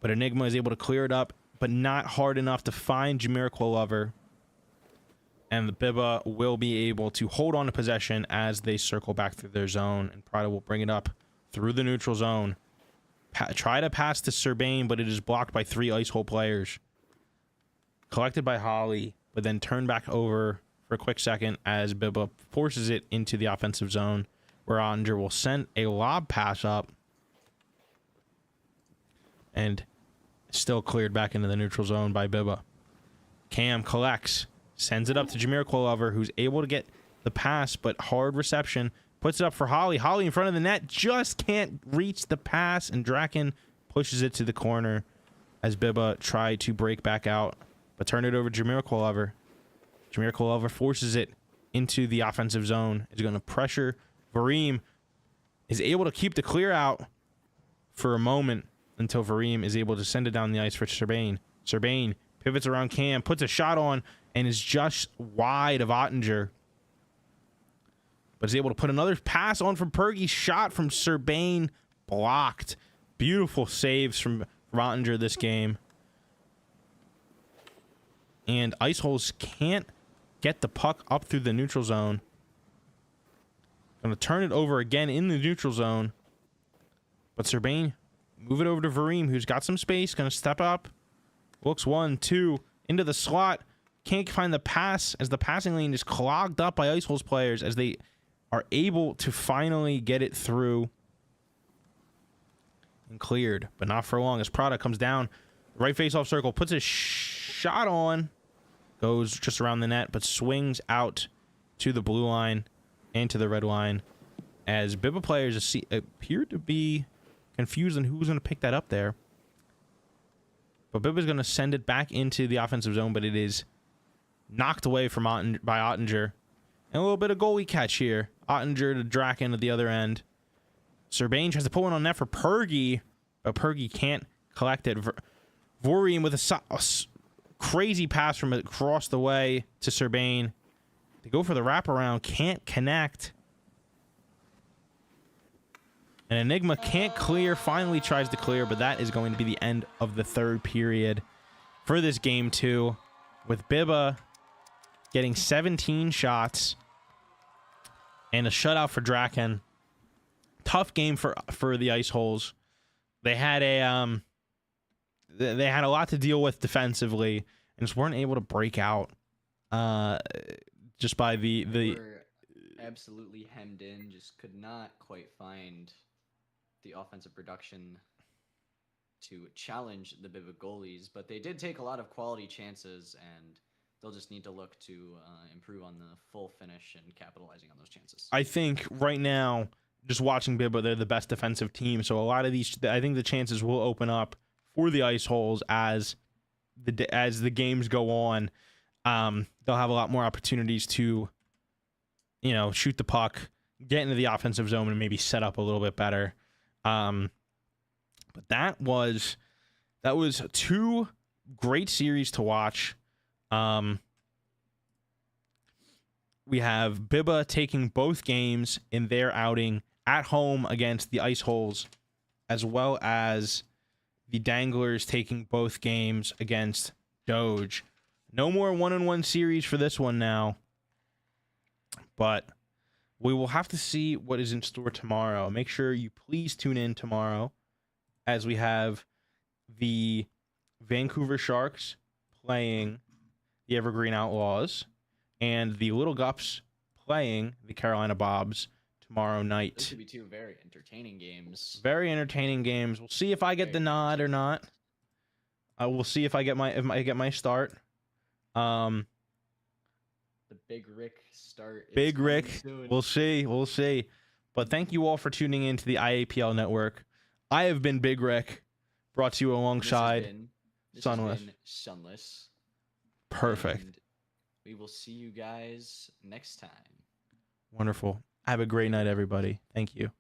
But Enigma is able to clear it up, but not hard enough to find Jamiroquai Lover. And the BIBBA will be able to hold on to possession as they circle back through their zone. And Prado will bring it up through the neutral zone. Try to pass to Serbain, but it is blocked by 3 Ice Hole players. Collected by Holly, but then turned back over for a quick second as BIBBA forces it into the offensive zone, where Ottinger will send a lob pass up. And still cleared back into the neutral zone by BIBBA. Cam collects. Sends it up to Jamiroquai Lover, who's able to get the pass, but hard reception. Puts it up for Holly. Holly in front of the net. Just can't reach the pass, and Draken pushes it to the corner as BIBBA try to break back out, but turn it over to Jamiroquai Lover. Jamiroquai Lover forces it into the offensive zone. Is going to pressure. Vareem is able to keep the clear out for a moment until Vareem is able to send it down the ice for Serbain. Serbain pivots around Cam, puts a shot on, and is just wide of Ottinger. But is able to put another pass on from Pergy. Shot from Serbain blocked. Beautiful saves from Ottinger this game. And Ice Holes can't get the puck up through the neutral zone. Going to turn it over again in the neutral zone. But Serbain move it over to Vareem, who's got some space. Going to step up. Looks 1, 2 into the slot. Can't find the pass as the passing lane is clogged up by Ice Holes players as they are able to finally get it through and cleared, but not for long as Prada comes down. Right face-off circle, puts a shot on, goes just around the net, but swings out to the blue line and to the red line as BIBBA players appear to be confused on who's going to pick that up there. But BIBBA's going to send it back into the offensive zone, but it is knocked away from by Ottinger. And a little bit of goalie catch here. Ottinger to Draken at the other end. Serbain tries to pull one on net for Pergy, but Pergy can't collect it. Vareem with a crazy pass from across the way to Serbain. They go for the wraparound, can't connect. And Enigma can't clear, finally tries to clear, but that is going to be the end of the third period for this game 2, with BIBBA getting 17 shots and a shutout for Draken. Tough game for the Ice Holes. They had a lot to deal with defensively and just weren't able to break out just by the were absolutely hemmed in, just could not quite find the offensive production to challenge the BIBBA goalies, but they did take a lot of quality chances, and they'll just need to look to improve on the full finish and capitalizing on those chances. I think right now, just watching BIBBA, they're the best defensive team, so a lot of these, I think the chances will open up for the Ice Holes as the games go on. They'll have a lot more opportunities to, shoot the puck, get into the offensive zone, and maybe set up a little bit better. But that was two great series to watch. We have BIBBA taking both games in their outing at home against the Ice Holes, as well as the Danglers taking both games against Doge. No more 1-on-1 series for this one now, but we will have to see what is in store tomorrow. Make sure you please tune in tomorrow as we have the Vancouver Sharks playing the Evergreen Outlaws and the Little Gups playing the Carolina Bobs tomorrow night. This should be two very entertaining games. Very entertaining games. We'll see if I get the nod or not. I will see if I get my start. The Big Rick start. Big Rick. Soon. We'll see. But thank you all for tuning in to the IAPL network. I have been Big Rick, brought to you alongside Sunless. Perfect. And we will see you guys next time. Wonderful. Have a great night, everybody. Thank you.